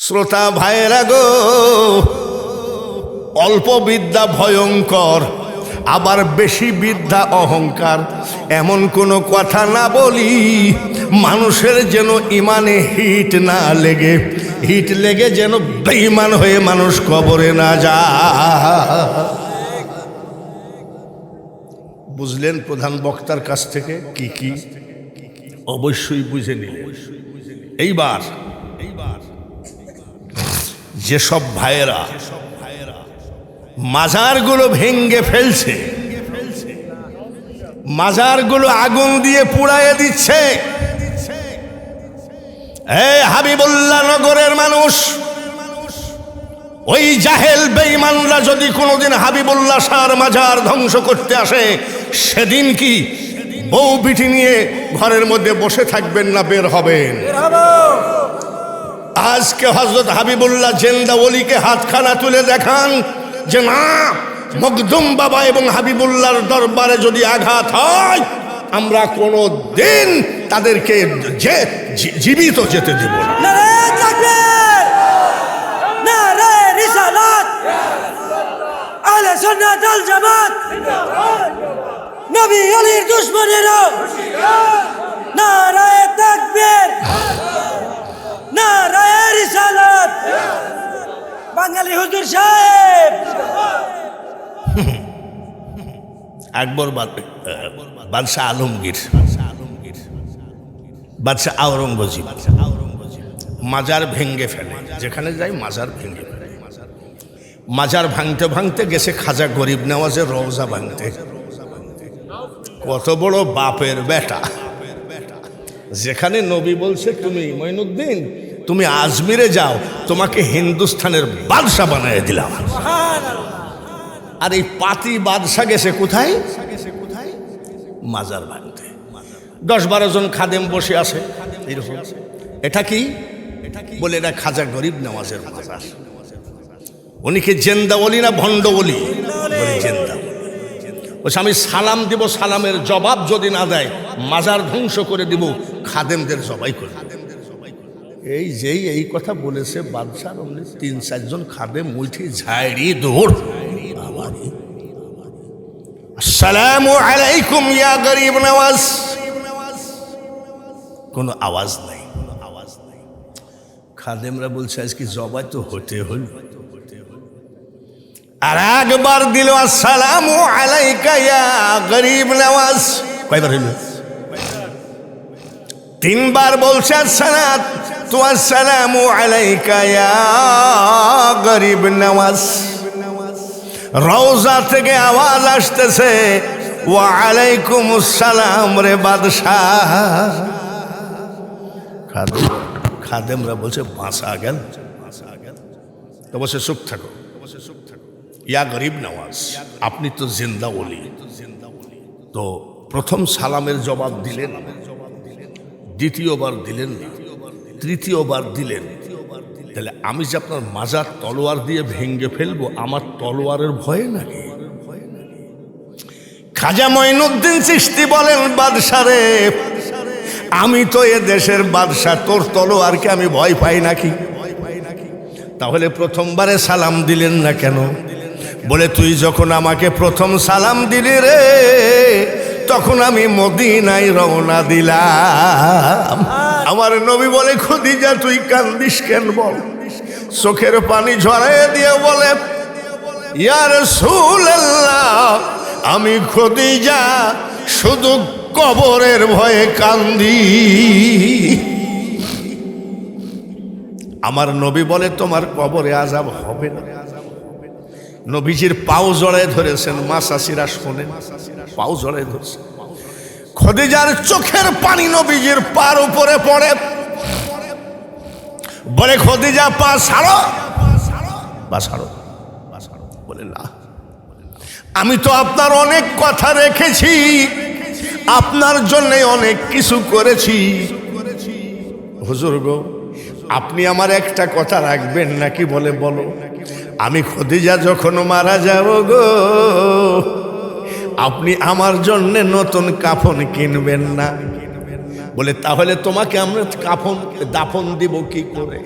শ্রোতা ভাইয়েরা গো, অল্প বিদ্যা ভয়ঙ্কর, আবার বেশি বিদ্যা অহংকার। এমন কোনো কথা না বলি মানুষের যেন ইমানে হিট না লেগে, হিট লেগে যেন বেঈমান হয়ে মানুষ কবরে না যায়। বুঝলেন প্রধান বক্তার কাছ থেকে কি কি? অবশ্যই বুঝে নিলেন। এইবার যেসব ভাইয়েরা মাজারগুলো ভেঙ্গে ফেলছে, মাজারগুলো আগুন দিয়ে পুড়াইয়ে দিচ্ছে, এই হাবিবুল্লাহ নগরের মানুষ, ওই জাহেল বেঈমানরা যদি কোনোদিন হাবিবুল্লাহ শাহর মাজার ধ্বংস করতে আসে, সেদিন কি বউ বিটি নিয়ে ঘরের মধ্যে বসে থাকবেন না বের হবেন? আজকে হযরত হাবিবুল্লাহ জিন্দা ওলিকে হাতখানা তুলে দেখান যে না, মখদুম বাবা এবং হাবিবুল্লাহর দরবারে যদি আঘাত হয় আমরা কোনো দিন তাদেরকে জীবিত যেতে দেব না। নারে তাকবীর, নারে রিসালাত, আহলে সুন্নাত ওয়াল জামাত, নবী আলীর দুশমনেরা নারে তাকবীর, নারে রিসালাত। বাঙালি হুজুর সাহেব আকবর বাদশাহ আলমগীর, বাদশাহ আওরঙ্গজেব মাজার ভেঙ্গে ফেলে, যেখানে যাই মাজার ভেঙ্গে ফেলে। মাজার ভাঙতে ভাঙতে গেছে খাজা গরিব নেওয়াজের রওজা ভাঙতে। কত বড় বাপের বেটা! যেখানে নবী বলছে তুমি মঈনুদ্দিন তুমি আজমিরে যাও, তোমাকে হিন্দুস্তানের বাদশাহ বানিয়ে দিলাম। আর এই পাতি বাদশাহ গেছে কোথায়? মাজার ভাঙতে। 10-12 জন খাদেম বসে আছে এরকম। এটা কি বলে? এটা খাজা গরিব নেওয়াজের মাজার। উনি কি জেন্দা ওলি না ভণ্ড ওলি? জেন্দা। বলছে আমি সালাম দিব, সালামের জবাব যদি না দেয় মাজার ধ্বংস করে দিব, খাদেমদের জবাই করে। এই যেই এই কথা বলেছে বাদশাহ, 3-4 জন খাদেম উঠে ঝাড়ি দৌড়। আসসালামু আলাইকুম ইয়া গরিব নওয়াজ। কোনো আওয়াজ নাই। খাদেমরা বলছে আজকে জবাই তো হতে হল। আর একবার দিল আসসালামু আলাইকা ইয়া গরিব নওয়াজ। কয়বার হইল? 3 বার বলছে আসসালামু আলাইকা ইয়া গরিব নওয়াজ। রওজা থেকে আওয়াজ আসতেছে ওয়া আলাইকুম আসসালাম রে বাদশাহ। খাদেমরা বলছে বাঁচা গেল। তো বলছে চুপ থাকো, ইয়া গরিব নওয়াজ, আপনি তো জিন্দা ওলি। তো প্রথম সালামের জবাব দিলেন, দ্বিতীয়বার দিলেন না, তৃতীয়বার দিলেন। তাহলে আমি যে আপনার মাজার তলোয়ার দিয়ে ভেঙ্গে ফেলবো, আমার তলোয়ারের ভয়ে নাকি? খাজা মঈনুদ্দিন চিশতি বলেন বাদশা রে, আমি তো এ দেশের বাদশা, তোর তলোয়ারকে আমি ভয় পাই নাকি? তাহলে প্রথমবারে সালাম দিলেন না কেন? বলে তুই যখন আমাকে প্রথম সালাম দিলি রে, তখন আমি মদিনায় রওনা দিলাম। আমার নবী বলে খদিজা তুই কান্দিস কেন বল? চোখের পানি ঝরাইয়ে দিয়ে বলে ইয়া রাসূলুল্লাহ, আমি খদিজা শুধু কবরের ভয়ে কান্দি। আমার নবী বলে তোমার কবরে আযাব হবে না। নবীজির পাও জড়ায় ধরেছেন, মা চাচিরা শোনেন, পাও জড়ায় ধরছেন। খদিজার চোখের পানি নবীজির পার উপরে পড়ে। বলে খদিজা পা ছাড়ো, পা ছাড়ো। বলে না, আমি তো আপনার অনেক কথা রেখেছি, আপনার জন্য অনেক কিছু করেছি। হুজুর গো, আপনি আমার একটা কথা রাখবেন নাকি? বলে বলো। আমি খদিজা যখন মারা যাব গো, আপনি আমার জন্য নতুন কাফন কিনবেন না। বলে তাহলে তোমাকে আমরা কাফন দাফন দিব কি করে?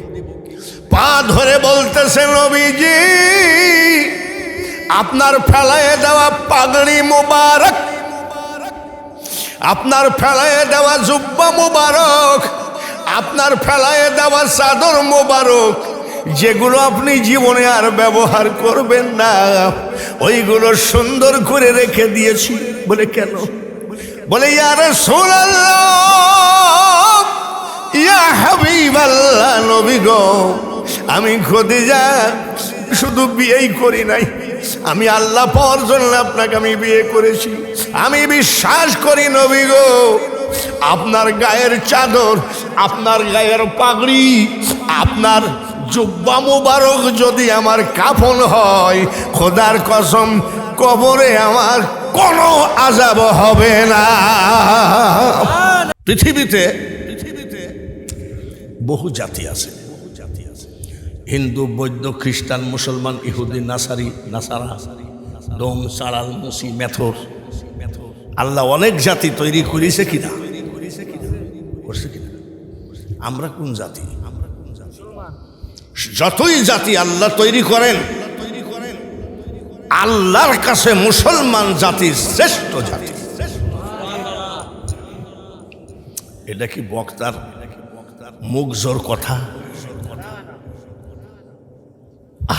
পা ধরে বলতেছে, নবীজি আপনার ফেলায় দেওয়া পাগড়ি মুবারক, আপনার ফেলায় দেওয়া জুব্বা মুবারক, আপনার ফেলায় দেওয়া চাদর মুবারক, যেগুলো আপনি জীবনে আর ব্যবহার করবেন না, ওইগুলো সুন্দর করে রেখে দিয়েছি। বলে কেন? বলে ইয়া রাসূলুল্লাহ, ইয়া হাবিবাল্লাহ, নবী গো, আমি খাদিজা শুধু বিয়েই করি নাই, আমি আল্লাহ পাওয়ার জন্য আপনাকে আমি বিয়ে করেছি। আমি বিশ্বাস করি নবী গো, আপনার গায়ের চাদর, আপনার গায়ের পাগড়ি, আপনার জুব্বা মুবারক যদি আমার কাফন হয়, খোদার কসম কবরে আমার কোনো আযাব হবে না। পৃথিবীতে বহু জাতি আছে, হিন্দু, বৌদ্ধ, খ্রিস্টান, মুসলমান, ইহুদি, নাসারা, ডোম, চাড়াল, মুসি, মেথর। আল্লাহ অনেক জাতি তৈরি করেছে কিনা? করছে কিনা? আমরা কোন জাতি? যতই জাতি আল্লাহ তৈরি করেন, আল্লাহর কাছে মুসলমান জাতি শ্রেষ্ঠ জাতি। এটা কি বক্তার মুখ জোর কথা?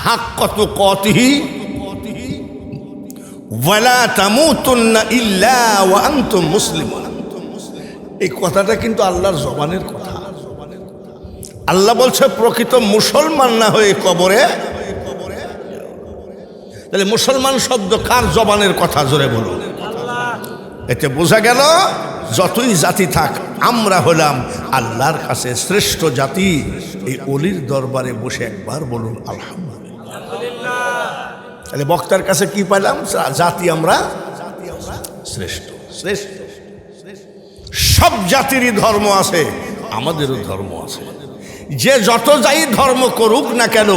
হাক্কাত তুকাতিহি ওয়ালা তামুতুন্না ইল্লা ওয়া আনতুম মুসলিমুন। এই কথাটা কিন্তু আল্লাহর জবানের কথা। আল্লাহ বলছে প্রকৃত মুসলমান না হয়ে কবরে। তাহলে মুসলমান শব্দ কার জবানের কথা? জোরে বলুন। এতে বোঝা গেল যতই জাতি থাক, আমরা হলাম আল্লাহর কাছে শ্রেষ্ঠ জাতি। এই অলির দরবারে বসে একবার বলুন আলহামদুলিল্লাহ। তাহলে বক্তার কাছে কি পাইলাম? জাতি আমরা শ্রেষ্ঠ। শ্রেষ্ঠ সব জাতিরই ধর্ম আছে, আমাদেরও ধর্ম আছে। যে যত যাই ধর্ম করুক না কেন,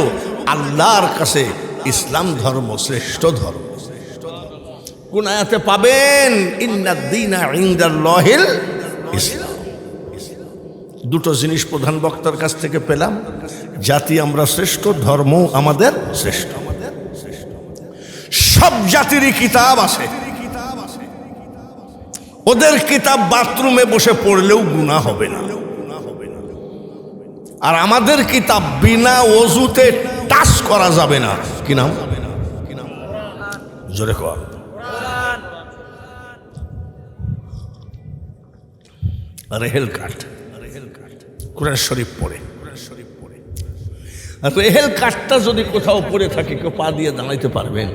আল্লাহর কাছে ইসলাম ধর্ম শ্রেষ্ঠ ধর্ম। কোন আয়াতে পাবেন? ইন্নাদ দীনা ইনদাল্লাহিল ইসলাম। দুটো জিনিস প্রধান বক্তার কাছ থেকে পেলাম, জাতি আমরা শ্রেষ্ঠ, ধর্ম আমাদের শ্রেষ্ঠ। সব জাতিরই কিতাব আছে, ওদের কিতাব বাথরুমে বসে পড়লেও গুনাহ হবে না। আর আমাদের কিতাব বিনা ওযুতে টাচ করা যাবে না। কি নাম? জোরে কর। রেহেল কাঠ, কুরআন শরীফ পড়ে। রেহেল কাঠটা যদি কোথাও পড়ে থাকে, কেউ পা দিয়ে দাঁড়াইতে পারবেন?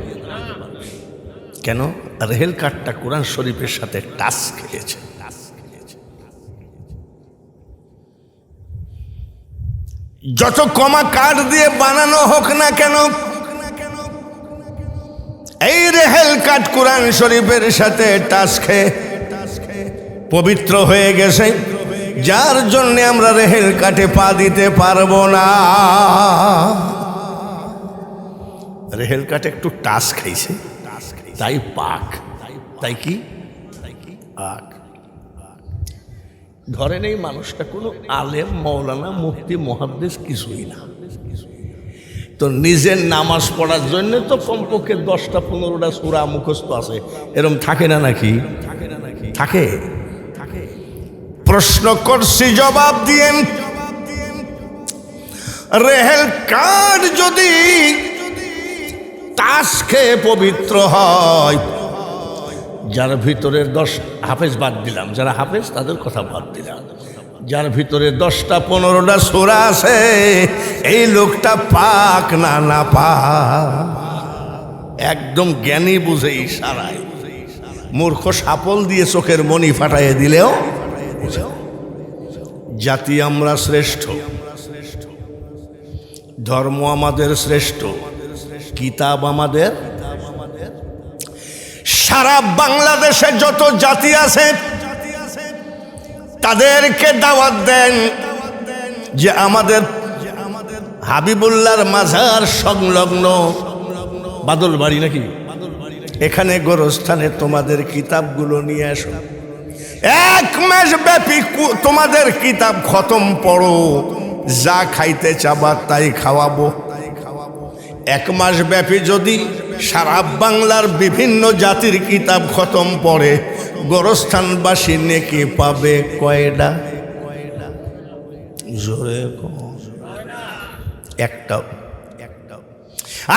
কেন? রেহেল কাঠটা কুরআন শরীফের সাথে টাচ খেয়েছে। যত কমা কাঠ দিয়ে বানানো হোক না কেন, এই রেহেল কাঠ কুরআন শরীফের সাথে টাচ খেয়ে পবিত্র হয়ে গেছে, যার জন্য আমরা রেহেল কাঠে পা দিতে পারবো না। রেহেল কাঠে একটু টাচ খাইছে, তাই পাক। তাই কি? পাক। ধরেন এই মানুষটা কোনো আলেম, মৌলানা, মুফতি, মুহাদ্দিস কিছুই না, তো নিজের নামাজ পড়ার জন্য তো কমপক্ষে 10টা-15টা সূরা মুখস্থ আছে। এরকম থাকে না নাকি? থাকে। প্রশ্ন করছি, জবাব দিয়েন। রেহেল কাঠ যদি টাচ খেয়ে পবিত্র হয়, যার ভিতরের 10 হাফেজ বাদ দিলাম, যারা হাফেজ তাদের কথা বাদ দিলাম, যার ভিতরে 10টা-15টা সূরা আছে, এই লোকটা পাক না না পাক? একদম জ্ঞানী বুঝে ইশারায়। মূর্খ সাপল দিয়ে চোখের মনি ফাটাইয়ে দিলেও জাতি আমরা শ্রেষ্ঠ, ধর্ম আমাদের শ্রেষ্ঠ, কিতাব আমাদের। সারা বাংলাদেশে যত জাতি আছে তাদেরকে দাওয়াত দেন যে আমাদের হাবিবুল্লাহর মাজার সংলগ্ন বাদলবাড়ি নাকি, এখানে গোরস্থানে তোমাদের কিতাবগুলো নিয়ে আসো। 1 মাস ব্যাপী তোমাদের কিতাব খতম পড়ো, যা খাইতে চাবা তাই খাওয়াবো। 1 মাস ব্যাপী যদি সারা বাংলার বিভিন্ন জাতির কিতাব খতম পড়ে, গোরস্থানবাসী নেকি পাবে কয়টা? জোরে একটাও।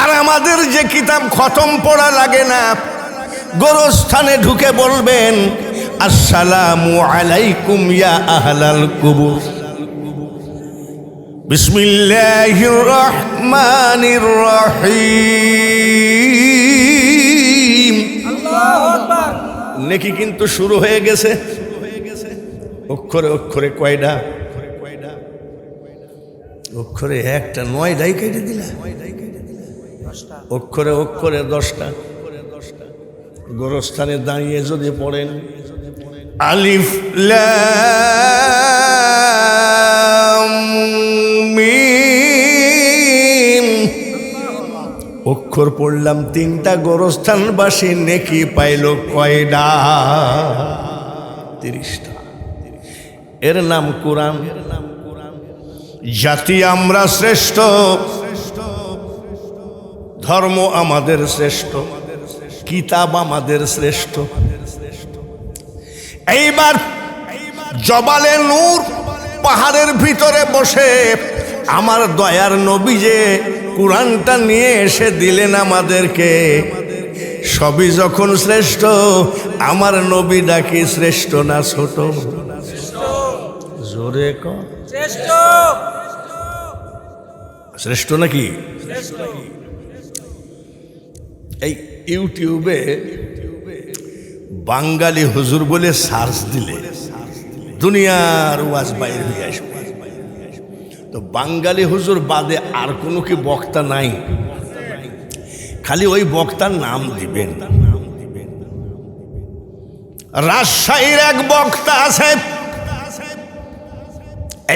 আর আমাদের যে কিতাব খতম পড়া লাগে না, গোরস্থানে ঢুকে বলবেন আসসালামু আলাইকুম ইয়া আহলাল কুবুর, বিসমিল্লাহির রহমানির রহিম। আল্লাহু আকবার। নেকি কিন্তু শুরু হয়ে গেছে। অক্ষরে অক্ষরে কয়টা? অক্ষরে একটা, 9টাই কেটে দিলা। অক্ষরে অক্ষরে 10টা। গোরস্থানে দাঁড়িয়ে যদি পড়েন আলিফ লাম মিম, অক্ষর পড়লাম 3টা, গোরস্থানবাসী নেকি পাইল কয়টা? 30টা। এর নাম কোরআন। জাতি আমরা শ্রেষ্ঠ, ধর্ম আমাদের শ্রেষ্ঠ, কিতাব আমাদের শ্রেষ্ঠ। এইবার জবালে নূর পাহাড়ের ভিতরে বসে আমার দয়ার নবী যে কোরআনটা নিয়ে এসে দিলেন আমাদেরকে, সবই যখন শ্রেষ্ঠ, আমার নবী ডাকি শ্রেষ্ঠ না ছোট? জোরে কর। শ্রেষ্ঠ। শ্রেষ্ঠ নাকি? এই ইউটিউবে বাঙালি হুজুর বলে সার্চ দিলে দুনিয়ার ওয়াজ বাইরে হয়ে আসবে। তো বাঙালি হুজুর বাদে আর কোনো কি বক্তা নাই? খালি ওই বক্তার নাম দিবেন। রাজশাহীর এক বক্তা আছে,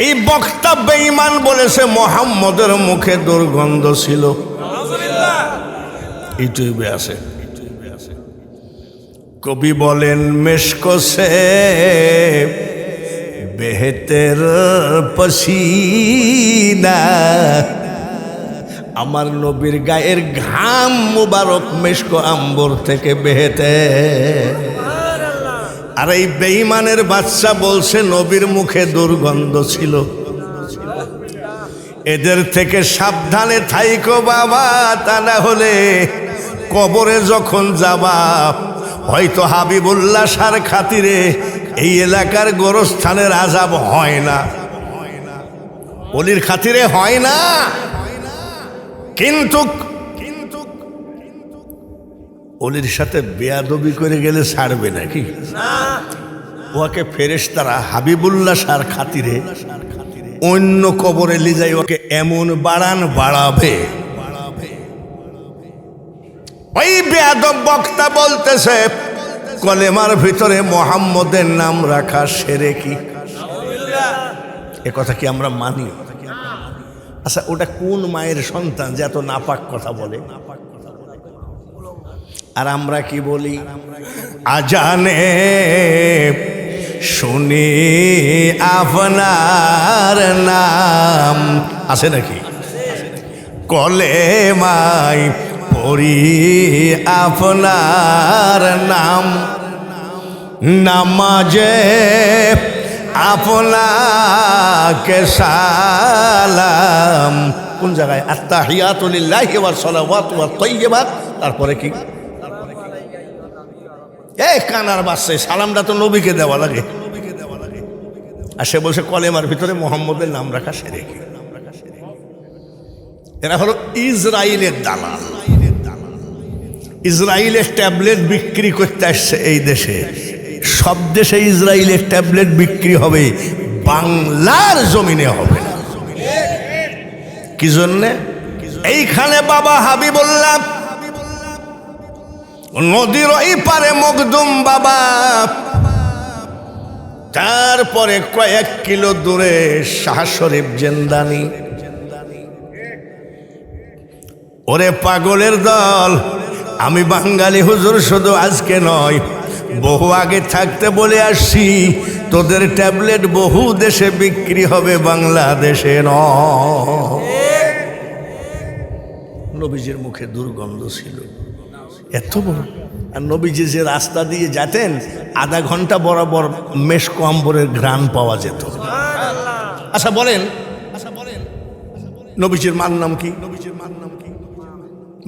এই বক্তা বেঈমান বলেছে মোহাম্মদের মুখে দুর্গন্ধ ছিল। ইউটিউবে আছে। কবি বলেন মেশকো সে বেহতের পসিনা, আমার নবীর গায়ের ঘাম মুবারক মেশকো আম্বর থেকে বেহেতে। আর এই বেঈমানের বাচ্চা বলছে নবীর মুখে দুর্গন্ধ ছিল। এদের থেকে সাবধানে থাইকো বাবা, তা না হলে কবরে যখন যাবা হয়তো হাবিবুল্লাহ শাহর খাতিরে এই এলাকার গোরস্থানের আযাব হয় না, অলির খাতিরে হয় না। কিন্তু অলির সাথে বেয়াদবি করে গেলে ছাড়বে নাকি? ওকে ফেরেশতারা হাবিবুল্লাহ শাহর খাতিরে অন্য কবরে লিজাই ওকে এমন বাড়াবে। ওই বেয়াদব বক্তা বলতেছে কলেমার ভিতরে মোহাম্মদের নাম রাখা শিরকি। এ কথা কি আমরা মানি? আচ্ছা, ওটা কোন মায়ের সন্তান যে এত নাপাক কথা বলে? আর আমরা কি বলি? আজানে শুনি আপনার নাম, আছে নাকি? কলেমায় পড়ি আপনার নাম, নামাজে আপনাকে সালাম। কোন জায়গায়? আত্তাহিয়াতু লিল্লাহি ওয়াস সালাওয়াতু ওয়াত তাইয়্যিবাত। তারপরে কি? এই কানার বাচ্চা, সালামটা তো নবীকে দেওয়া লাগে। আর সে বলছে কলেমার ভিতরে মোহাম্মদের নাম রাখা শিরকি। এরা হলো ইসরায়েলের দালাল। ইসরায়েলের ট্যাবলেট বিক্রি করতে আসছে এই দেশে। সব দেশে ইসরায়েলের ট্যাবলেট বিক্রি হবে, বাংলার জমিনে হবে না। কি জন্যে? এইখানে বাবা হাবিবুল্লাহ, নদীর ওই পারে মখদুম বাবা, তারপরে কয়েক কিলো দূরে শাহ শরীফ জিন্দানি। ওরে পাগলের দল, আমি বাঙালি হুজুর শুধু আজকে নয়, বহু আগে থাকতে বলে আসছি, তোদের ট্যাবলেট বহু দেশে বিক্রি হবে, বাংলাদেশে নয়। নবীজির মুখে দুর্গন্ধ ছিল এত বড়। আর নবীজি যে রাস্তা দিয়ে যেতেন আধা ঘন্টা বরাবর মেশকো আম্বরের ঘ্রাণ পাওয়া যেত। আচ্ছা বলেন, নবীজির মার নাম কি?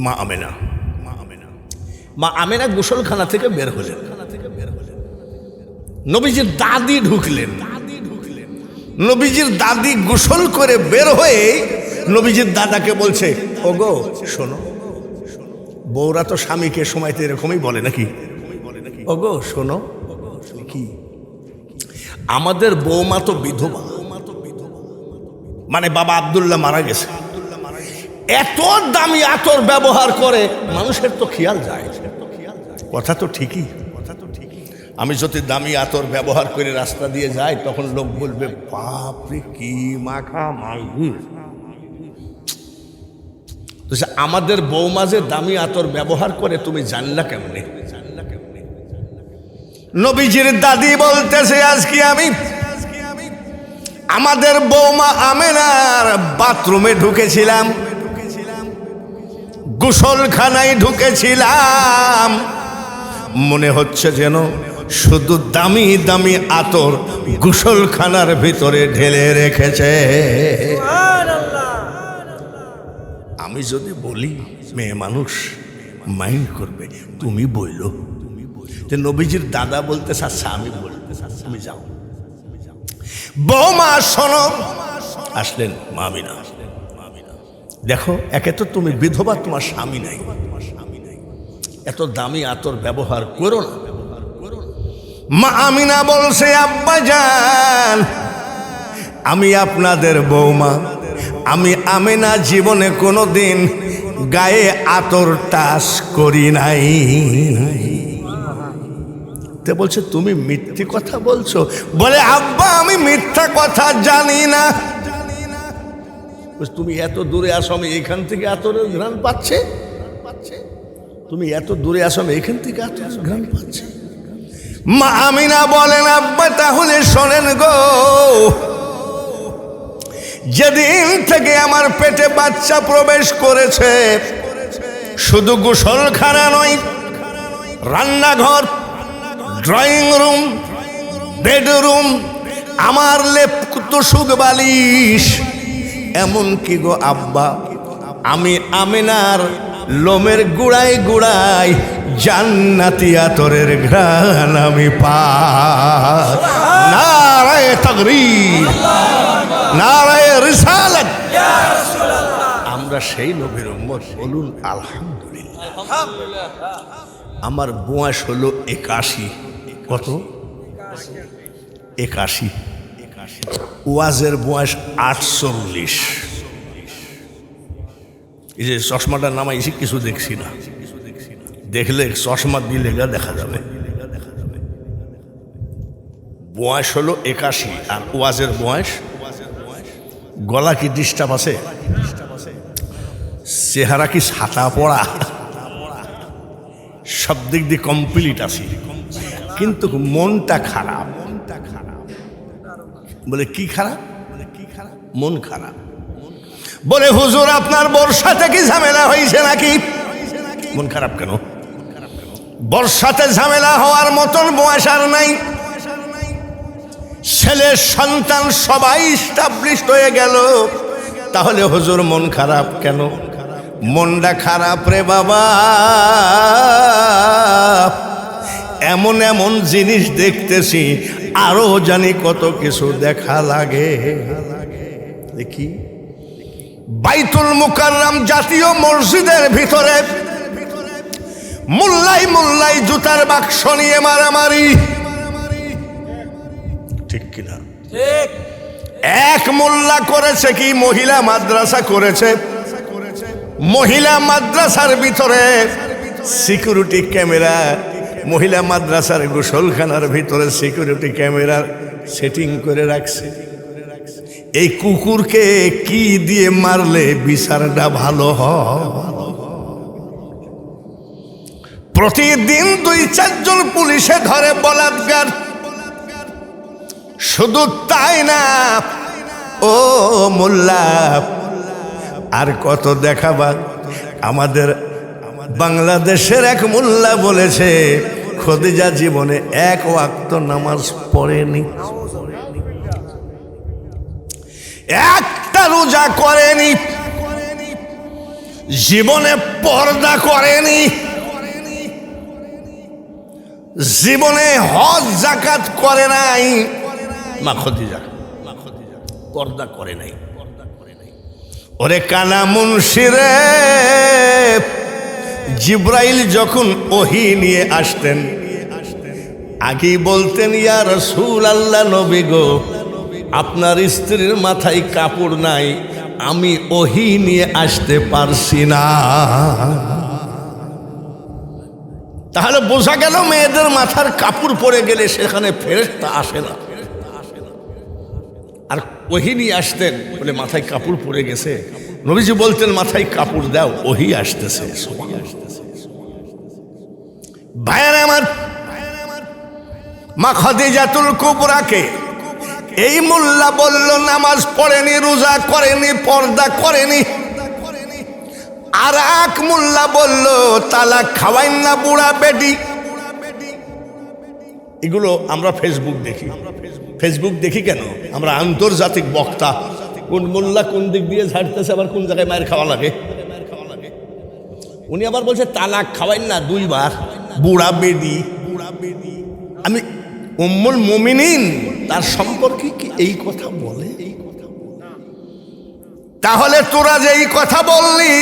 মা আমেনা। মা আমেনা গোসলখানা থেকে বের হলেন, নবীজির দাদি ঢুকলেন। নবীজির দাদি গোসল করে বের হয়ে নবীজির দাদাকে বলছে, ওগো শোনো, বউরা তো স্বামীকে সময়তে এরকমই বলে নাকি, ওগো শোনো, কি আমাদের বৌমা তো বিধবা, মানে বাবা আব্দুল্লাহ মারা গেছে, এত দামি আতর ব্যবহার করে মানুষের তো খেয়াল যায়। কথা তো ঠিকই, আমি যদি দামি আতর ব্যবহার করে রাস্তা দিয়ে যাই তখন লোক বলবে বাপরে কি মাখা মাইরি। তো আমাদের বৌমা যে দামি আতর ব্যবহার করে তুমি জানলা কেমনে? নবীজির দাদি বলতেছে, আজকে আমি আমাদের বৌমা আমেনার বাথরুমে ঢুকেছিলাম, গোসলখানায় ঢুকেছিলাম, মনে হচ্ছে যেন শুধু দামি দামি আতর গোসলখানার ভিতরে ঢেলে রেখেছে। আমি যদি বলি মেয়ে মানুষ মাইন্ড করবে, তুমি বইলো যে নবীজির দাদা বলতে চাচ্ছে, আমি বলতে চাচ্ছি, তুমি যাও। বৌমা শোনো, আসলেন মামিনা। দেখো, একে তো তুমি বিধবা, তোমার স্বামী নাই, এত দামি আতর ব্যবহার করো না। মা আমিনা বলছে, আব্বা জান, আমি আপনাদের বৌমা, আমি আমিনা জীবনে কোনোদিন গায়ে আতর টাচ করি নাই। তে বলছে, তুমি মিথ্যে কথা বলছো? বলে, আব্বা আমি মিথ্যা কথা জানি না। তুমি এত দূরে আসো, আমি এখান থেকে আতরের ঘ্রাণ পাচ্ছে, তুমি এত দূরে আসো, আমি এখান থেকে আতরের ঘ্রাণ পাচ্ছে। মা আমিনা বলেন, আব্বা তাহলে শোনেন গো, যেদিন থেকে আমার পেটে বাচ্চা প্রবেশ করেছে, শুধু গোসলখানা নয়, রান্নাঘর, ড্রয়িং রুম, বেডরুম, আমার লেপ তোষক বালিশ, এমন কি গো আব্বা, আমি আমিনার লোমের গুড়ায় গুড়ায় জান্নাতি আতরের ঘ্রাণ আমি পাই। নারায়ে তাকবীর, নারায়ে রিসালাত। আমরা সেই নবীর উম্মত, বলুন আলহামদুলিল্লাহ। আমার বয়স হলো 81। কত? 81। ওয়াজের বয়স 48। এই যে চশমাটা নামাইছি, কিছু দেখছি না, দেখলে চশমা দিলে দেখা যাবে। বয়স হলো 81 আর ওয়াজের বয়স। গলা কি ডিস্টার্ব আছে? চেহারা কি ছাতা পড়া? সব দিক দিয়ে কমপ্লিট আছে, কিন্তু মনটা খারাপ। বলে কি খারাপ? মন খারাপ। বলে হুজুর আপনার বর্ষাতে কি ঝামেলা হয়েছে নাকি? মন খারাপ কেন? বর্ষাতে ঝামেলা হওয়ার মতন বয়স আর নাই, ছেলে সন্তান সবাই স্টাবলিশড হয়ে গেল, তাহলে হুজুর মন খারাপ কেন? মনটা খারাপ রে বাবা, এমন এমন জিনিস দেখতেছি, আরো জানি কত কিছু দেখা লাগে। দেখি বাইতুল মুকাররম জাতীয় মসজিদের ভিতরে মোল্লাই মোল্লাই জুতার বাক্স নিয়ে মারামারি, ঠিক কিনা? এক মোল্লা করেছে কি, মহিলা মাদ্রাসা করেছে। মহিলা মাদ্রাসার ভিতরে সিকিউরিটি ক্যামেরা, মহিলা মাদ্রাসার গোসলখানার ভিতরে সিকিউরিটি ক্যামেরা সেটিং করে রাখছে। এই কুকুরকে কি দিয়ে মারলে বিচারটা ভালো হয়? প্রতিদিন 2-4 জন পুলিশে ধরে বলাৎকার, শুধু তাই না ও মোল্লা, আর কত দেখাবা। আমাদের বাংলাদেশের এক মোল্লা বলেছে খদিজা জীবনে এক ওয়াক্ত নামাজ পড়েনি, একটা রোজা করেনি, জীবনে পর্দা করেনি, জীবনে হজ জাকাত করে নাই। মা খদিজা পর্দা করে নাই। ওরে কানা মুনশিরে, জিব্রাইল যখন ওহী নিয়ে আসতেন আগেই বলতেন, ইয়া রাসূলুল্লাহ, নবী গো, আপনার স্ত্রীর মাথায় কাপড় নাই, আমি ওহী নিয়ে আসতে পারছি না। তাহলে বোঝা গেল মেয়েদের মাথার কাপড় পরে গেলে সেখানে ফেরেশতা আসে না। আর ওহী নিয়ে আসতেন বলে মাথায় কাপড় পরে গেছে, নবীজি বলতেন মাথায় কাপড় দাও, ওহী আসতেছে। ভাইয়ের আমার, মা খাদিজাতুল কুবরাকে এই মোল্লা বলল নামাজ পড়েনি, রোজা করেনি, পর্দা করেনি। আর এক মোল্লা বলল তালাক খাওয়াইন না বুড়া বেটি। এগুলো আমরা ফেসবুক দেখি কেন? আমরা আন্তর্জাতিক বক্তা, কোন মোল্লা কোন দিক দিয়ে ঝাড়তেছে, আবার কোন জায়গায় মায়ের খাওয়া লাগে। উনি আবার বলছে তালাক খাওয়াইন না 2 বার, বুড়া বেডি। আমি উম্মুল মুমিনিন তার সম্পর্কে কি এই কথা বলে? তাহলে তোরা যে এই কথা বললি,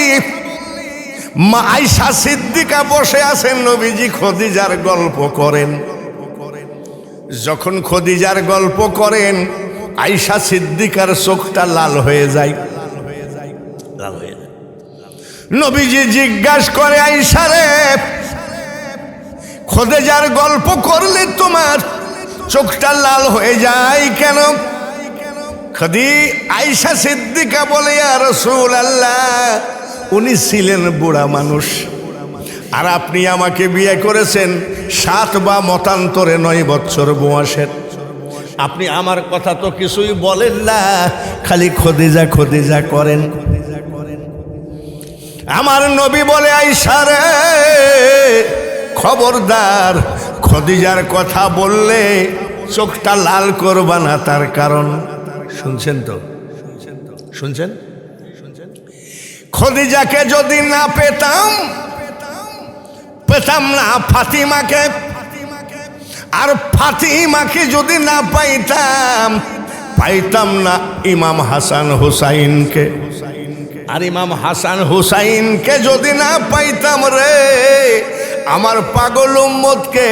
মা আয়েশা সিদ্দিকা বসে আছেন, নবীজি খদিজার গল্প করেন। যখন খদিজার গল্প করেন আয়েশা সিদ্দিকার চোখটা লাল হয়ে যায়। নবীজি জিজ্ঞাসা করে, আয়েশা রে, খদিজার গল্প করলে তোমার চোখটা লাল হয়ে যায় কেন? আয়েশা সিদ্দিকা বলে, ইয়া রাসূলুল্লাহ, উনি ছিলেন বুড়া মানুষ, আর আপনি আমাকে বিয়ে করেছেন 7 বা মতান্তরে 9 বছর বয়সের। আপনি আমার কথা তো কিছুই বলেন না, খালি খদিজা খদিজা করেন। আমার নবী বলে, আয়েশা রে, খবরদার, খদিজার কথা বললে চোখটা লাল করবা না। তার কারণ শুনছেন তো? শুনছেন? খদিজাকে যদি না পেতাম না ফাতিমাকে, আর ফাতিমাকে যদি না পাইতাম না ইমাম হাসান হুসাইনকে, আর ইমাম হাসান হুসাইনকে যদি না পাইতাম রে, আমার পাগল উম্মতকে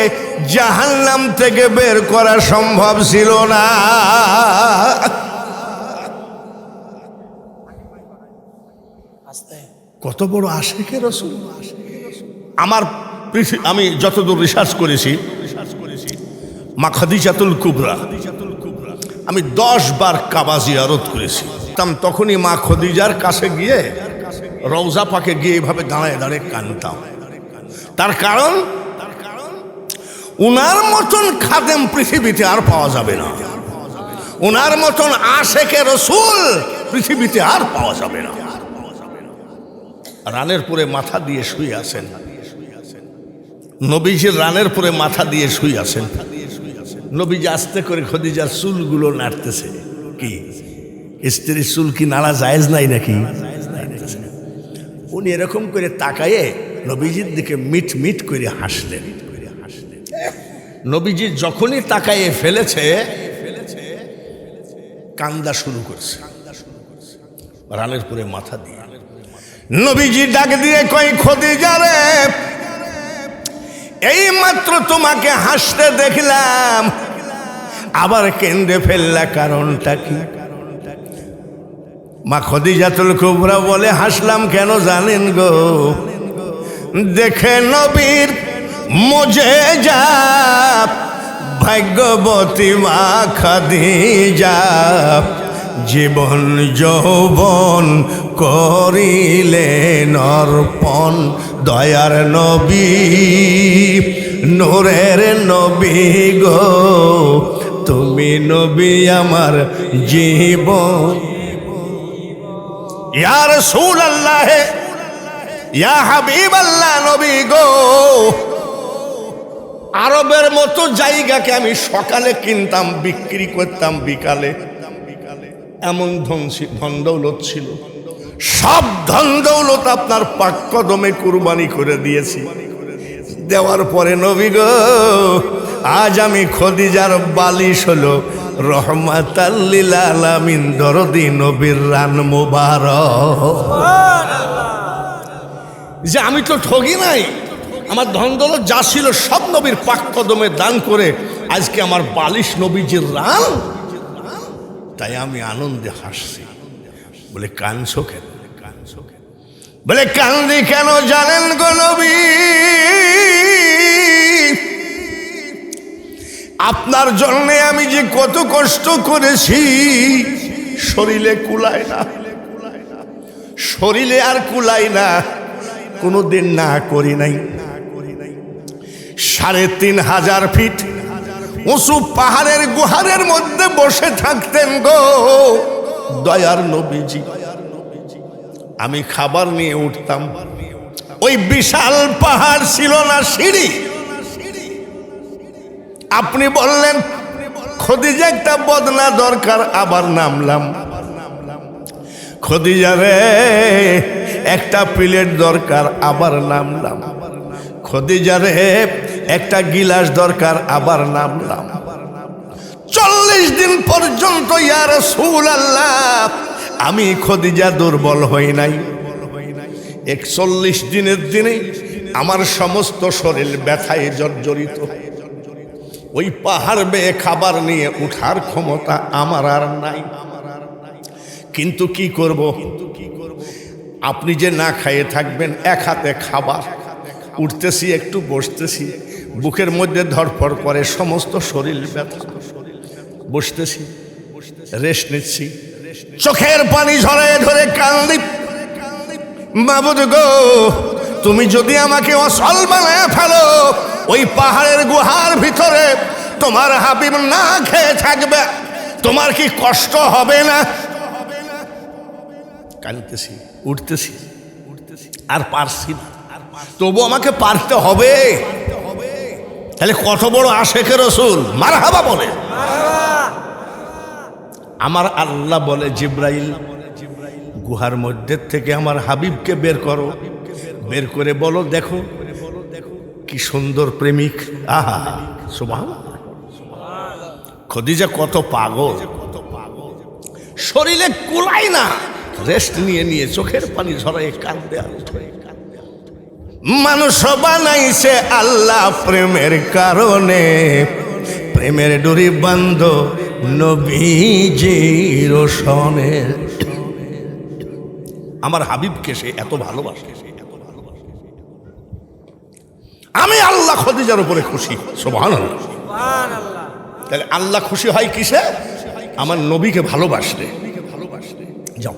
জাহান্নাম থেকে বের করা সম্ভব ছিল না। কত বড় আশিকে রাসূল! আমি যতদূর রিসার্চ করেছি, মা খাদিজাতুল কুবরা আমি 10 বার কাবা জিয়ারত করেছি। তখনই মা খদিজার কাছে গিয়ে রওজা পাকে গিয়ে এইভাবে দাঁড়ায় দাঁড়িয়ে কাঁদতাম। তার কারণ উনার মতন খাদেম পৃথিবীতে আর পাওয়া যাবে না, উনার মতন আশেকে রাসূল পৃথিবীতে আর পাওয়া যাবে না। রানের পরে মাথা দিয়ে শুয়ে আছেন নবীজির, রানের পরে মাথা দিয়ে শুয়ে আছেন নবীজি। আস্তে করে খদিজার চুলগুলো নাড়তেছে। কি স্ত্রীর চুল কি নাড়া জায়েজ নাই নাকি? উনি এরকম করে তাকায়ে নবীজির দিকে মিট মিট করে হাসলেন। নবীজি যখনই তাকায়ে ফেলেছে কান্দা শুরু করছে রানের পরে মাথা দিয়ে। নবীজি ডাক দিয়ে কই, খদিজা রে, এই মাত্র তোমাকে হাসতে দেখলাম, আবার কেঁদে ফেললা, কারণটা কি? মা খদিজাতুল কুবরা বলে, হাসলাম কেন জানেন গো? দেখে নবীর মুজেজা, ভাগ্যবতী মা খাদিজা, জীবন যৌবন করিলেন অর্পণ, দয়ার নবী, নূরের নবী গো, তুমি নবী আমার জীবন। ইয়া রাসূলুল্লাহ ইয়া হাবিবাল্লাহ নবী গো, আরবের মতো জায়গাকে আমি সকালে কিনতাম, বিক্রি করতাম বিকালে। এমন ধন দৌলত ছিল, সব ধন দৌলত আপনার পাক কদমে কুরবানি করে দিয়েছি। দেওয়ার পরে নবী গো, আজ আমি খদিজার বালিশ হলো রহমাতাল লিল আলামিন, দরদি নবীর রান মুবারক। যে আমি তো ঠগি নাই, আমার ধন দৌলত যা ছিল সব নবীর পাক কদমে দান করে আজকে আমার বালিশ নবীজির রান। তাই আমি আনন্দে হাসছি। বলে কাঁদছো কেন? বলে কান্দি কেন জানেন গো নবী, আপনার জন্য আমি যে কত কষ্ট করেছি, শরীরে কুলায় না, শরীরে আর কুলায় না, কোনোদিন না করি নাই। ৩৫০০ ফিট উঁচু পাহাড়ের গুহারের মধ্যে বসে থাকতেন গো দয়ার নবীজি। আমি খাবার নিয়ে উঠতাম, ওই বিশাল পাহাড় ছিল না সিঁড়ি। আপনি বললেন খদিজা একটা বদনা দরকার, আবার নামলাম। খদিজা রে একটা প্লেট দরকার, আবার নামলাম। খদিজা রে একটা গিলাস দরকার, আবার নামলাম। ৪০ দিন পর্যন্ত ইয়া রাসূলুল্লাহ আমি খদিজা দুর্বল হই নাই। ৪১ দিনের দিনে আমার সমস্ত শরীর ব্যথায় জর্জরিত। ওই পাহাড় বেয়ে খাবার নিয়ে উঠার ক্ষমতা আমার আর নাই। কিন্তু কি করব, আপনি যে না খাইয়ে থাকবেন, এক হাতে খাবার, উঠতেছি একটু বসতেছি, বুকের মধ্যে ধরফর করে, সমস্ত শরীর ব্যথা। বসতেছি, রেস্ট নিচ্ছি, চোখের পানি ঝরায় ধরে কান্দি, মাবুদ গো তুমি যদি আমাকে অসল বানায় ফেলো, ওই পাহাড়ের গুহার ভিতরে তোমার হাবিব না খেয়ে থাকবে, তোমার কি কষ্ট হবে না? কাঁদতেছি, উঠতেছি, আর পারছি না, তবু আমাকে পারতে হবে। তাহলে কত বড় আশেকে রসুল, মারহাবা বলে। আমার আল্লাহ বলে জিব্রাইল, গুহার মধ্যে থেকে আমার হাবিবকে বের করো, বের করে বলো দেখো কি সুন্দর প্রেমিক। আহা সুবহানাল্লাহ। খদিজা কত পাগল, শরীরে কুলাই না, রেস্ট নিয়ে নিয়ে চোখের পানি ঝরায় কাঁদতে আসে। মানুষ বানাইছে আল্লাহ প্রেমের কারণে, প্রেমের ডোরি বান্ধ নবীজির সনে। আমার হাবিবকে সে এত ভালোবাসে, আমি আল্লাহ খদিজার উপরে খুশি। সুবহানাল্লাহ। তাহলে আল্লাহ খুশি হয় কিসে? আমার নবীকে ভালোবাসলে। যাও,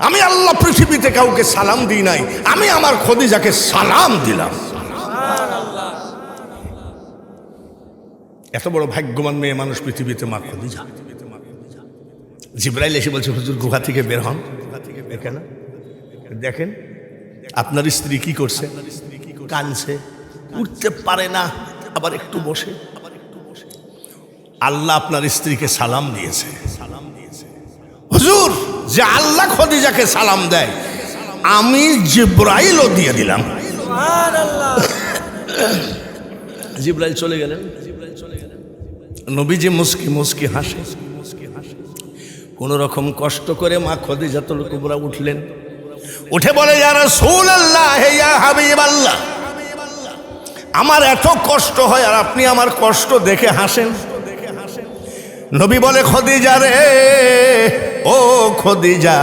আমি আল্লাহ পৃথিবীতে কাউকে সালাম দিই নাই, আমি আমার খদিজাকে সালাম দিলাম। এত বড় ভাগ্যবান মেয়ে মানুষ পৃথিবীতে মা খদিজা। জিবরাইল এসে বলছে হুজুর গুহা থেকে বের হন। কেন? দেখেন আপনার স্ত্রী কি করছে, কানছে, উঠতে পারে না, আবার একটু বসে। আল্লাহ আপনার স্ত্রীকে সালাম দিয়েছে। হুজুর, যে আল্লাহ খদিজাকে সালাম দেয়, আমি জিবরাইলও দিয়ে দিলাম। জিবরাইল চলে গেলেন, নবীজি মুস্কি মুস্কি হাসে। কোন রকম কষ্ট করে মা খদিজাতুল কুবরা উঠলেন, উঠে বলে ইয়া রাসূলুল্লাহ, ইয়া হাবিবাল্লাহ, আমার এত কষ্ট হয় আর আপনি আমার কষ্ট দেখে হাসেন। নবী বলে খদিজা রে, ও খদিজা,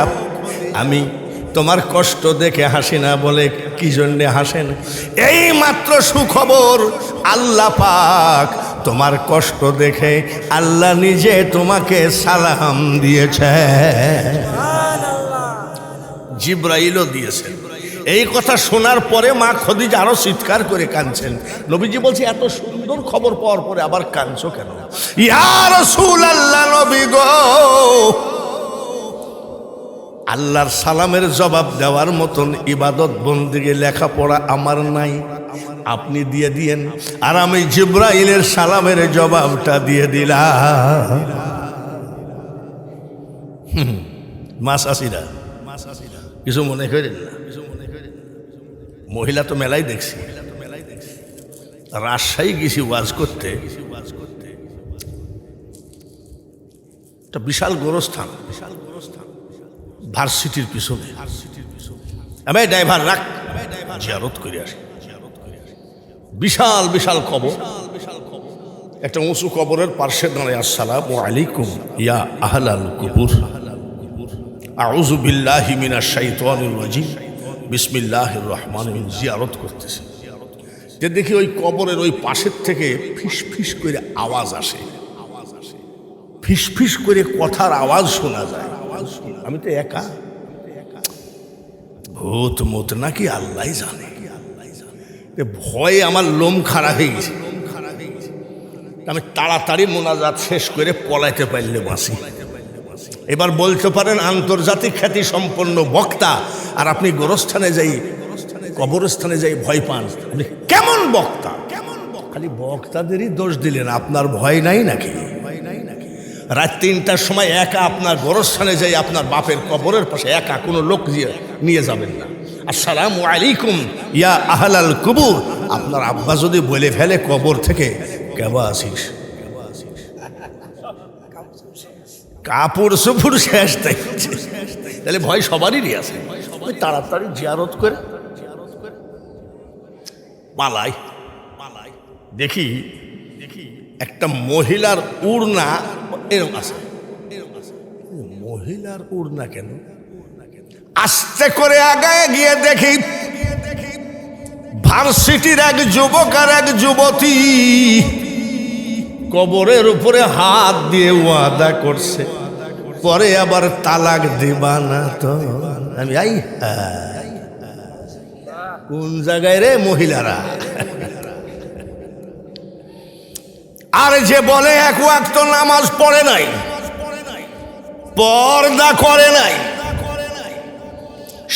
আমি তোমার কষ্ট দেখে হাসি না। বলে কি জন্যে হাসেন? এই মাত্র সুখবর, আল্লাহ পাক তোমার কষ্ট দেখে আল্লাহ নিজে তোমাকে সালাম দিয়েছে। জিবরাইলও দিয়েছেন। এই কথা শোনার পরে মা খদিজা আরো চিৎকার করে কাঁদছেন। নবীজি বলছে, এত সুন্দর খবর পাওয়ার পরে আবার কাঁদছো কেন? ইয়া রাসূলুল্লাহ, নবী গো, আল্লাহর সালামের জবাব দেওয়ার মতন ইবাদত বন্দেগী লেখাপড়া আমার নাই, আপনি দিয়ে দিয়েন। আর আমি জিবরাইলের সালামের জবাবটা দিয়ে দিলাম। মাসাসিরা কিছু মনে করেন না, মহিলা তো মেলাই দেখছি। রাজশাহী গেছি ওয়াজ করতে, একটা বিশাল গোরস্থান, ভার্সিটির পিছনে। আমি ড্রাইভার রাখ, জিয়ারত করে আসি। বিশাল বিশাল কবর, একটা উঁচু কবরের পার্শ্বে দাঁড়ায়, আসসালামু আলাইকুম ইয়া আহলাল কুবুর, আউযু বিল্লাহি মিনাশ শাইতানির রাজিম, বিসমিল্লাহির রহমানির রহিম। জিয়ারত করতেছে, যে দেখি ওই কবরের ওই পাশের থেকে ফিস ফিস করে আওয়াজ আসে, ফিস ফিস করে কথার আওয়াজ শোনা যায়। আমি তো একা, ভূত মত নাকি আল্লাহ জানে। ভয়ে আমার লোম খাড়া হয়ে গেছে। আমি তাড়াতাড়ি মোনাজাত শেষ করে পলাইতে পারলে বাঁচি। এবার বলতে পারেন আন্তর্জাতিক খ্যাতি সম্পন্ন বক্তা, আর আপনি গোরস্থানে যাই, কবরস্থানে যাই ভয় পান। আপনি কেমন বক্তা? খালি বক্তাদেরই দোষ দিলেন, আপনার ভয় নাই নাকি? রাত ৩টার সময় একা আপনার গোরস্থানে যাই, আপনার বাপের কবরের পাশে একা, কোনো লোক নিয়ে যাবেন না। আসসালামু আলাইকুম ইয়া আহলাল কুবুর। আপনার আব্বা যদি বলে ফেলে কবর থেকে, কেবা আসিস, কাপড় সুপুর শেষ, তাহলে ভয় সবারই আছে। তাড়াতাড়ি জিয়ারত করে পালাই। দেখি একটা মহিলার উড়না এরকম আছে। মহিলার উড়না কেন? আস্তে করে আগায় গিয়ে দেখি ভার্সিটির এক যুবক আর এক যুবতী কবরের উপরে হাত দিয়ে ওয়াদা করছে, পরে আবার তালাক দিবা না তো। আমি আই, কোন জায়গায় রে মহিলারা? আর যে বলে এক ওয়াক্ত নামাজ পড়ে নাই, পর্দা করে নাই,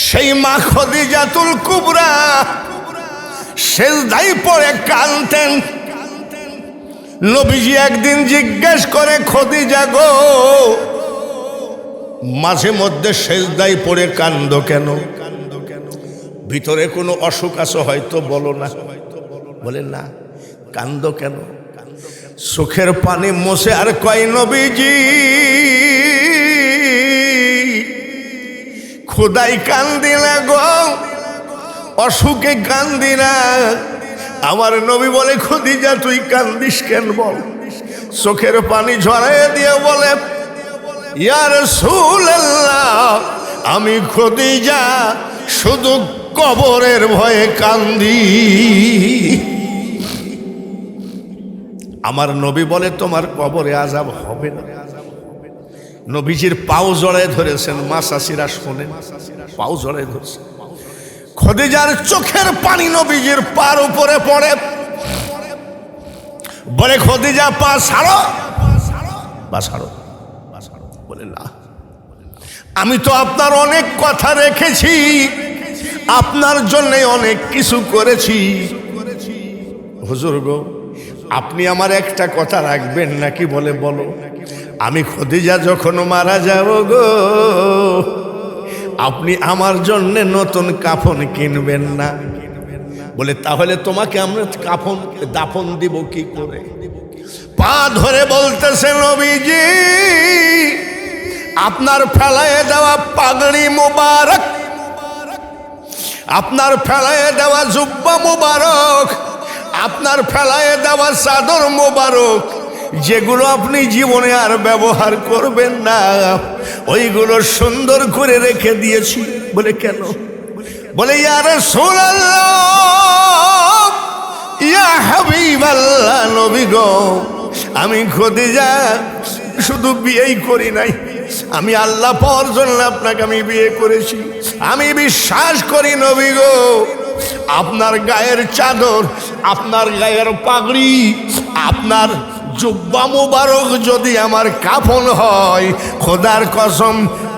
সেই মা খদিজাতুল কুবরা সেজদায় পড়ে কাঁদতেন। নবীজি একদিন জিজ্ঞেস করে, খদিজা গো, মাঝে মধ্যে সেজদায় পড়ে কান্দো কেন? ভিতরে কোনো অসুখ আছে হয়তো, বলো না। বলে না, কান্দো কেন? চোখের পানি মোছে আর কয়, নবীজি খোদাই কান্দি না গো, অসুখে কান্দি না। আমার নবী বলে, খদিজা তুই কান্দিস কেন বল? চোখের পানি ঝরাইয়া দিয়ে বলে, ইয়া রাসূলুল্লাহ, আমি খদিজা শুধু কবরের ভয়ে কান্দি। আমার নবী বলে, তোমার কবরে আযাব হবে না। নবীজির পাও জড়ায় ধরেছেন, মাসাসিরা শোনেন, পাও জড়ায় ধরেছেন। খদিজার চোখের পানি নবীজির পার উপরে পড়ে, বলে, খদিজা পা ছাড়ো, পা ছাড়ো। বলে, না, আমি তো আপনার অনেক কথা রেখেছি, আপনার জন্য অনেক কিছু করেছি। হুজুর গো, আপনি আমার একটা কথা রাখবেন নাকি? বলে, বলো। আমি খদিজা যখন মারা যাব গো, আপনি আমার জন্য নতুন কাফন কিনবেন না? বলে, তাহলে তোমাকে আমরা কাফন দাফন দিব কি করে? পা ধরে বলতেছে, নবীজি আপনার ফেলায় দেওয়া পাগড়ি মুবারক, আপনার ফেলায় দেওয়া জুব্বা মুবারক, আপনার ফেলায় দেওয়া চাদর মুবারক, যেগুলো আপনি জীবনে আর ব্যবহার করবেন না, ওইগুলো সুন্দর করে রেখে দিয়েছি। বলে, কেন? বলে, ইয়া রাসূলুল্লাহ, ইয়া হাবিবাল্লাহ, নবী গো, আমি খদিজা শুধু বিয়েই করি নাই, আমি আল্লাহ পাওয়ার জন্য আপনাকে আমি বিয়ে করেছি। আমি বিশ্বাস করি নবী গো, আপনার গায়ের চাদর, আপনার গায়ের পাগড়ি, আপনার জুব্বা মুবারক যদি আমার কাফন হয়, খোদার কসম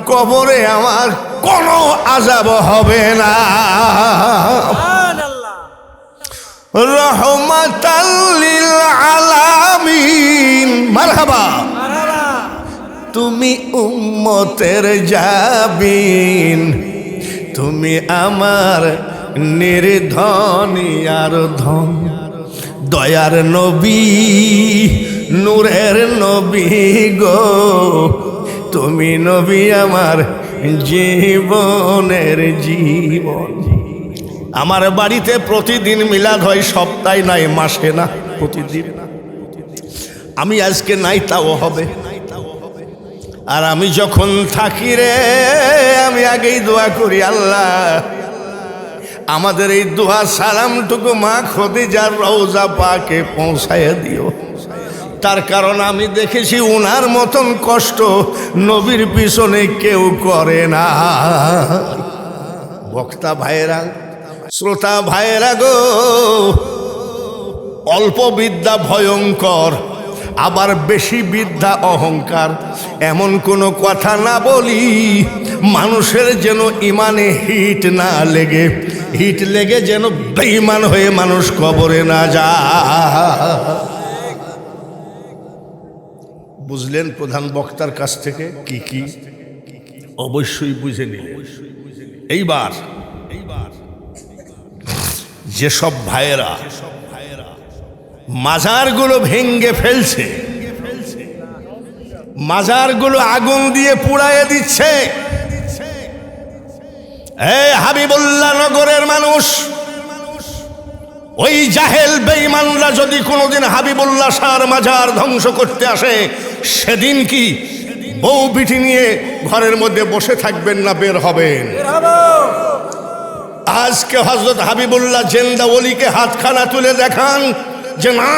কবরে আমার কোনো আযাব হবে না। সুবহানাল্লাহ। রহমাতাল লিল আলামিন, মারহাবা। মারহাবা। তুমি উম্মতের জাবিন, তুমি আমার নির্ধনী আর ধন, দয়ার নবী, নূরের নবী গো, তুমি নবী আমার জীবনের জীবন। আমার বাড়িতে প্রতিদিন মিলাদ হয়, সপ্তাহে নাই, মাসে না, প্রতিদিন। আমি আজকে নাই তাও হবে। আর আমি যখন থাকি রে, আমি আগেই দোয়া করি, আল্লাহ আমাদের এই দোয়া সালামটুকু মা খদিজার রওজা পাকে পৌঁছায় দিও। তার কারণ আমি দেখেছি ওনার মতন কষ্ট নবীর পিছনে কেউ করে না। বক্তা ভাইয়েরা, শ্রোতা ভাইয়েরা গো, অল্প বিদ্যা ভয়ঙ্কর, আবার বেশি বিদ্যা অহংকার। এমন কোনো কথা না বলি মানুষের যেন ইমানে হিট না লেগে, হিট লেগে যেন বেঈমান হয়ে মানুষ কবরে না যায়। বুঝলেন প্রধান বক্তার কাছ থেকে কি কি? অবশ্যই বুঝে নিলেন। এইবার যেসব ভাইয়েরা মাজারগুলো ভেঙ্গে ফেলছে, মাজারগুলো আগুন দিয়ে পুড়াইয়ে দিচ্ছে, এই হাবিবুল্লাহ নগরের মানুষ, ওই জাহেল বেঈমানরা যদি কোনোদিন হাবিবুল্লাহ শাহর মাজার ধ্বংস করতে আসে, সেদিন কি বউ বিটি নিয়ে ঘরের মধ্যে বসে থাকবেন না বের হবেন? আজকে হযরত হাবিবুল্লাহ জিন্দা ওলিকে হাতখানা তুলে দেখান যে না,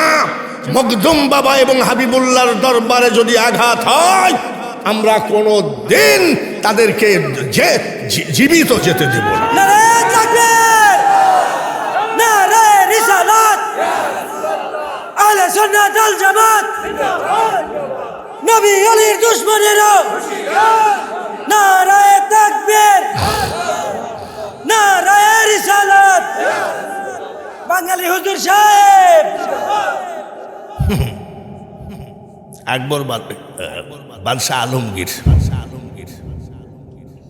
মখদুম বাবা এবং হাবিবুল্লাহর দরবারে যদি আঘাত হয়, আমরা কোনো দিন তাদেরকে জীবিত যেতে দেব না। নারে তাকবীর, নারে রিসালাত, আহলে সুন্নাত ওয়াল জামাত, নবী আলীর দুশমনেরা, নারে তাকবীর, নারে রিসালাত, বাঙালি হুজুর সাহেব। আকবর বাদশাহ আলমগীর,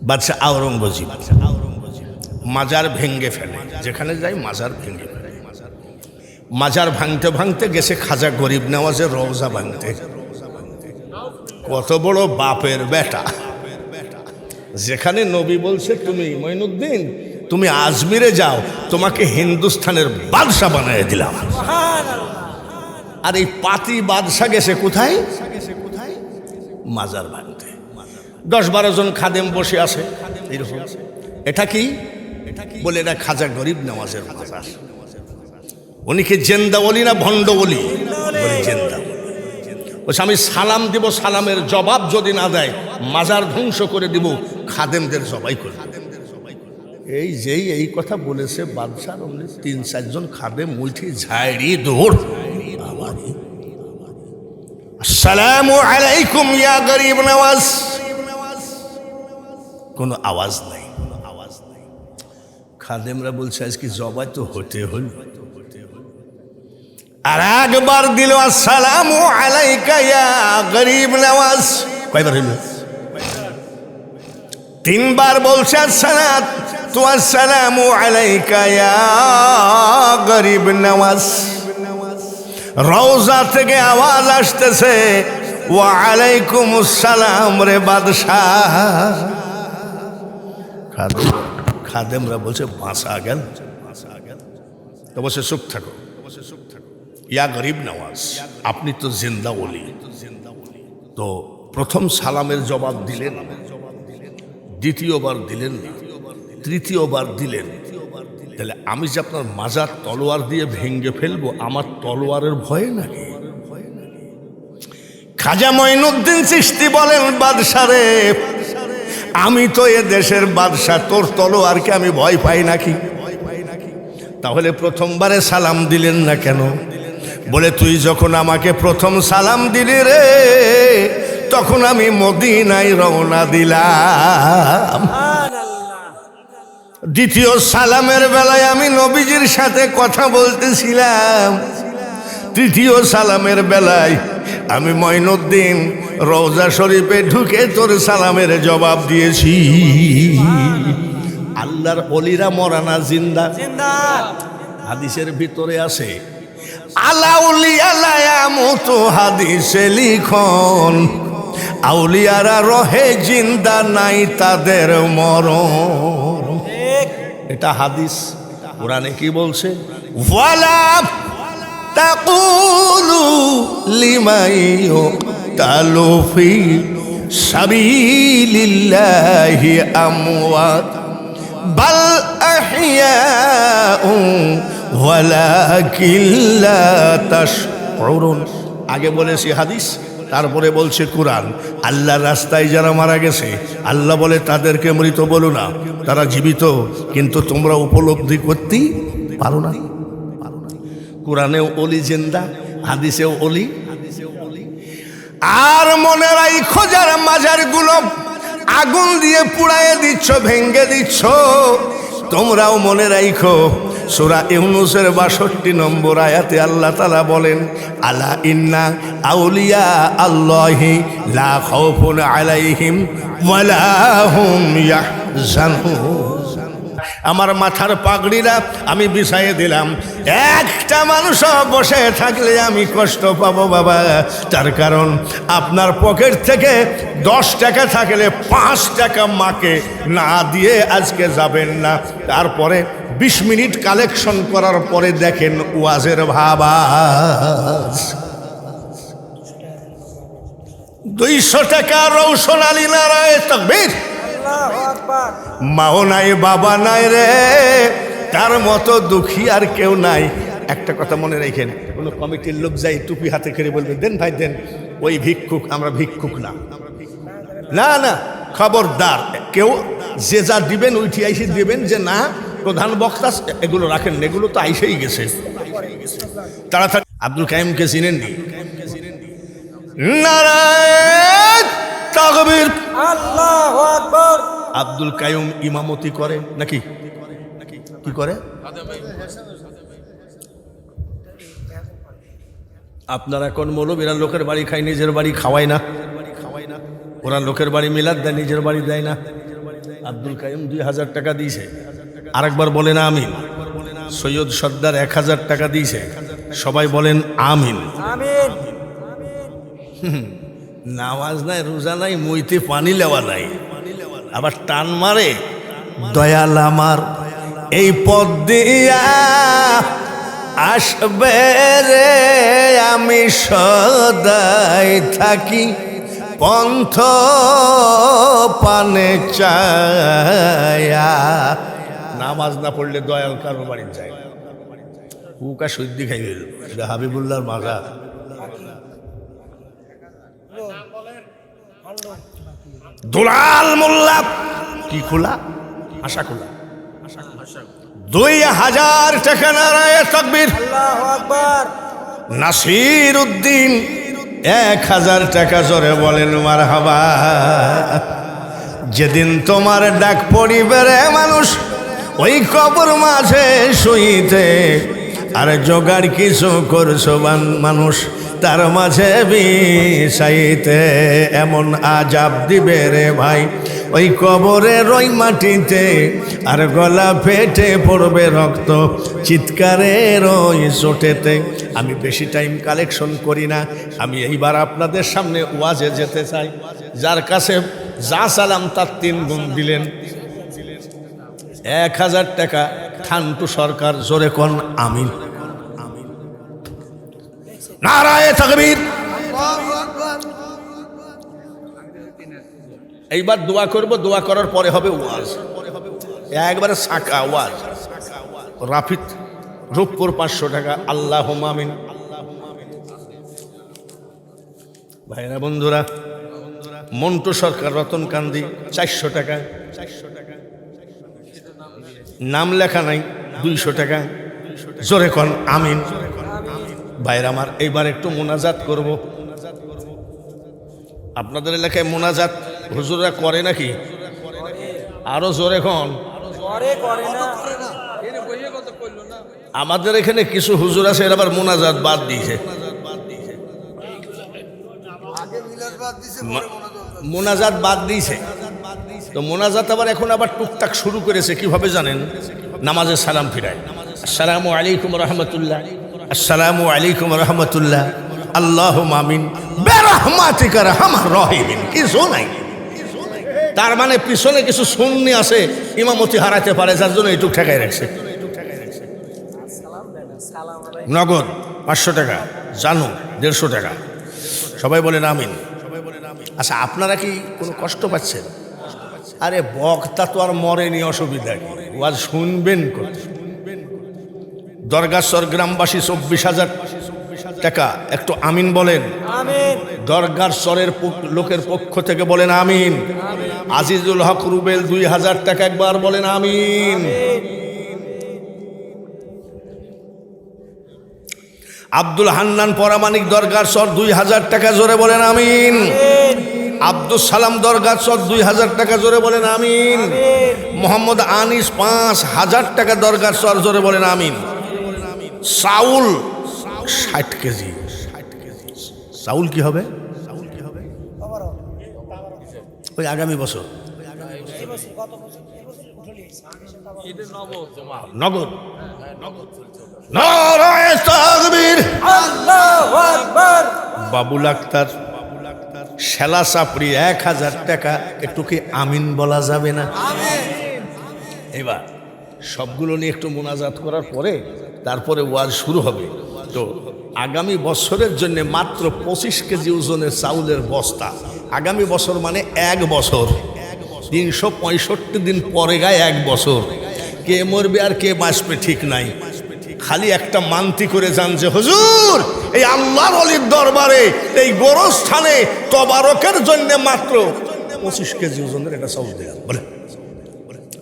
বাদশাহ আওরঙ্গজেব মাজার ভেঙ্গে ফেলে, যেখানে যাই মাজার ভেঙ্গে ফেলে। মাজার ভাঙতে ভাঙতে গেছে খাজা গরিব নেওয়াজের রওজা ভাঙতে। কত বড় বাপের বেটা! যেখানে নবী বলছে তুমি মঈনুদ্দিন, তুমি আজমিরে যাও, তোমাকে হিন্দুস্তানের বাদশাহ বানিয়ে দিলাম। আর এই পাতি বাদশাহ গেছে কোথায়? মাজার ভাঙতে। 10-12 জন খাদেম বসে আছে এরকম। এটা কি বলে? এটা খাজা গরিব নেওয়াজের মাজার। উনি কি জেন্দা ওলি না ভণ্ড ওলি? বলে জেন্দা। বলছে আমি সালাম দিব, সালামের জবাব যদি না দেয় মাজার ধ্বংস করে দিব, খাদেমদের জবাই করে। এই যেই এই কথা বলেছে বাদশার, অমনি 3-4 জন খাদেম উঠে ঝাড়ি দৌড়, আসসালামু আলাইকুম ইয়া গরিব নওয়াজ। কোনো আওয়াজ নাই। খাদেমরা বলছে আজকে জবাই তো হতে হল। আর একবার দিল আসসালামু আলাইকা ইয়া গরিব নওয়াজ। কয়বার হইল? 3বার বলছে আসসালামু আলাইকা ইয়া গরিব নওয়াজ। রওজা থেকে আওয়াজ আসতেছে ওয়া আলাইকুম আসসালাম রে বাদশাহ। খাদেমরা বলছে বাঁচা গেল। তো বলছে চুপ থাকো, ইয়া গরিব নওয়াজ, আপনি তো জিন্দা ওলি। তো প্রথম সালামের জবাব দিলেন, দ্বিতীয়বার দিলেন না, তৃতীয়বার দিলেন। তাহলে আমি যে আপনার মাজার তলোয়ার দিয়ে ভেঙ্গে ফেলবো, আমার তলোয়ারের ভয়ে নাকি? খাজা মঈনুদ্দিন চিশতি বলেন, বাদশারে, আমি তো এ দেশের বাদশা, তোর তলোয়ারকে আমি ভয় পাই নাকি? তাহলে প্রথমবারে সালাম দিলেন না কেন? বলে, তুই যখন আমাকে প্রথম সালাম দিলি রে, তখন আমি মদিনায় রওনা দিলাম। দ্বিতীয় সালামের বেলায় আমি নবীজির সাথে কথা বলতেছিলাম। তৃতীয় সালামের বেলায় আমি মঈনুদ্দিন রওজা শরীফে ঢুকে তোর সালামের জবাব দিয়েছি। আল্লাহর ওলিরা মরানা জিন্দা? হাদিসের ভিতরে আছে, আলাউলিয়া লায়ামুতু, হাদিসে লিখন, আউলিয়ারা রহে জিন্দা, নাই তাদের মরণ। এটা হাদিস। কোরআনে কি বলছে? ওয়ালা তাকুলু লিমাইয়ু তালুফি সাবিলিল্লাহি আমওয়াত বাল আহইয়াউ ওয়ালাকিন লা তাশউরুন। আগে বলেছি হাদিস, তারপরে বলছে কোরআন। আল্লাহর রাস্তায় যারা মারা গেছে, আল্লাহ বলে তাদেরকে মৃত বলো না, তারা জীবিত, কিন্তু তোমরা উপলব্ধি করতেই পারো না। কোরআনেও অলি জিন্দা, হাদিসেও অলি। আর মনে রাখো, যারা মাজারগুলো আগুন দিয়ে পুড়াইয়ে দিচ্ছ, ভেঙ্গে দিচ্ছ, তোমরাও মনে রাখো, সূরা ইউনূসের ৬২ নম্বর আয়াতে আল্লাহ তাআলা বলেন, আলা ইন্না আউলিয়া আল্লাহি লা খাউফুন আলাইহিম ওয়ালা হুম ইয়াহজানুন। আমার মাথার পাগড়িরা আমি বিছাইয়ে দিলাম। একটা মানুষ বসে থাকলে আমি কষ্ট পাবো বাবা। তার কারণ আপনার পকেট থেকে 10 টাকা থাকলে 5 টাকা মাকে না দিয়ে আজকে যাবেন না। তারপরে 20 মিনিট কালেকশন করার পরে দেখেন ওয়াজের ভাবা 200 টাকা রৌশন আলী নারায়ে তাকবীর। মাও নাই, বাবা নাই রে, তার মতো দুঃখী আর কেউ নাই। একটা কথা মনে রাখেন, কোনো কমিটির লোক যাই টুপি হাতে করে বলবে, দেন ভাই দেন, ওই ভিক্ষুক, আমরা ভিক্ষুক না। না না, খবরদার, কেউ যে যা দিবেন ওইটি আইসে দিবেন, যে না প্রধান বক্তা এগুলো রাখেন, এগুলো তো আইসেই গেছে। তাড়াতাড়ি আব্দুল কাইয়ুমকে চিনেননি? নারায়ে তাকবীর, আল্লাহু আকবার। আব্দুল কাইয়ুম ইমামতি করে নাকি? কি করে? আপনারা কোন মৌলবীরা লোকের বাড়ি খায়, নিজের বাড়ি খাওয়ায় না? ওরা লোকের বাড়ি মিলাদ দেয়, নিজের বাড়ি দেয় না। আব্দুল কাইয়ুম 2000 টাকা দিয়েছে, আরেকবার বলেন আমিন। সৈয়দ সর্দার 1000 টাকা দিয়েছে, সবাই বলেন আমিন। আমিন। নামাজ নাই, রোজা নাই, মুইতে পানি লেওয়া নাই, আবার টান মারে। দয়াল আমার এই পথ দিয়া আসবে রে, আমি সদাই থাকি পন্থ পানে চায়া। নামাজ না পড়লে দয়াল কারো বাড়ি যায়। উকা সদ্যি খাই গেল, এটা হাবিবুল্লাহর মাগা। দুলাল মোল্লা কি খোলা, আশা খোলা, 2000 টাকা। নারায়ে তাকবীর, আল্লাহু আকবার। নাসির উদ্দিন 1000 টাকা। জোরে বলেন মারহাবা। যেদিন তোমার ডাক পড়িবে রে মানুষ, ওই কবর মাঝে শুইতে, আর জোগাড় কিছু করছো মানুষ, তার মাঝে বিছাইতে। এমন আজাব দিবে রে ভাই ওই কবরের ওই মাটিতে, আর গলা ফেটে পড়বে রক্ত চিৎকারের ওই চোটেতে। আমি বেশি টাইম কালেকশন করি না, আমি এইবার আপনাদের সামনে ওয়াজে যেতে চাই। যার কাছে যা সালাম তার 3 গুণ দিলেন। 1000 টাকা ঠান্টু সরকার, জোরে কোন আমিন। নারায়ে তাকবীর। এইবার দোয়া করব, দোয়া করার পরে হবে ওয়াজ, একবারে সাকা ওয়াজ। রাফিদ রূপপুর 500 টাকা, আল্লাহুম্মা আমিন। ভাইরা বন্ধুরা, মন্টু সরকার রতন কান্দি 400 টাকা, নাম লেখা নাই 200 টাকা। জোরে কন আমিন। ভাইরা আমার, এইবার একটু মোনাজাত করব। আপনাদের এলাকায় মোনাজাত হুজুররা করে নাকি? আরো জোরে কন। করে না। আমাদের এখানে কিছু হুজুর আছে, এরা আবার মোনাজাত বাদ দিয়েছে। মোনাজাত বাদ দিয়েছে, তো মোনাজাত আবার এখন আবার টুকটাক শুরু করেছে। কিভাবে জানেন? নামাজের সালাম ফিরায়, আসসালামু আলাইকুম রহমতুল্লাহ, আসসালামু আলাইকুম রহমতুল্লাহ, আল্লাহ মামিন বেরহমাতিকা আরহামার রাহিমিন। কিছু নাই, তার মানে পিছনে কিছু সুন্নি আছে, ইমামতি হারাতে পারে, যার জন্য এইটুক ঠেকায় রাখছে। নগদ 500 টাকা, জানো 150 টাকা। সবাই বলেন আমিন। আচ্ছা, আপনারা কি কোনো কষ্ট পাচ্ছেন? আরে বক্তা তো আর মরেনি, অসুবিধা কি? ওয়াজ শুনবেন কত? দরগাছর গ্রামবাসী 24,000 টাকা, একটু আমিন বলেন। আমিন। দরগার চরের লোকের পক্ষ থেকে বলেন আমিন। আজিজুল হক রুবেল 2000 টাকা, একবার বলেন আমিন। আব্দুল হান্নান পরামানিক দরগার চর 2000 টাকা, জোরে বলেন আমিন। আব্দুল সালাম দরগার চর 2000 টাকা, জোরে বলেন আমিন। মোহাম্মদ আনিস 5000 টাকা দরগার চর, জোরে বলেন আমিন। চাউল 60 কেজি। চাউল কি হবে? ওই আগামী বছর নগদ। নারায়ে তাকবীর। আল্লাহু আকবার। বাবুল আক্তার শেলা চাপড়ি 1000 টাকা, একটু কি আমিন বলা যাবে না? এবার সবগুলো নিয়ে একটু মোনাজাত করার পরে তারপরে ওয়াজ শুরু হবে। তো আগামী বছরের জন্য মাত্র 25 কেজি ওজনের চাউলের বস্তা। আগামী বছর মানে 1 বছর, 365 দিন পরে গায়ে 1 বছর। কে মরবে আর কে বাঁচবে ঠিক নাই। খালি একটা মানতি করে যান যে হুজুর, এই আল্লাহর ওলির দরবারে এই গোরস্থানে তবারকের জন্য মাত্র 25 কেজি ওজনের একটা চাউল দেয়া। বলে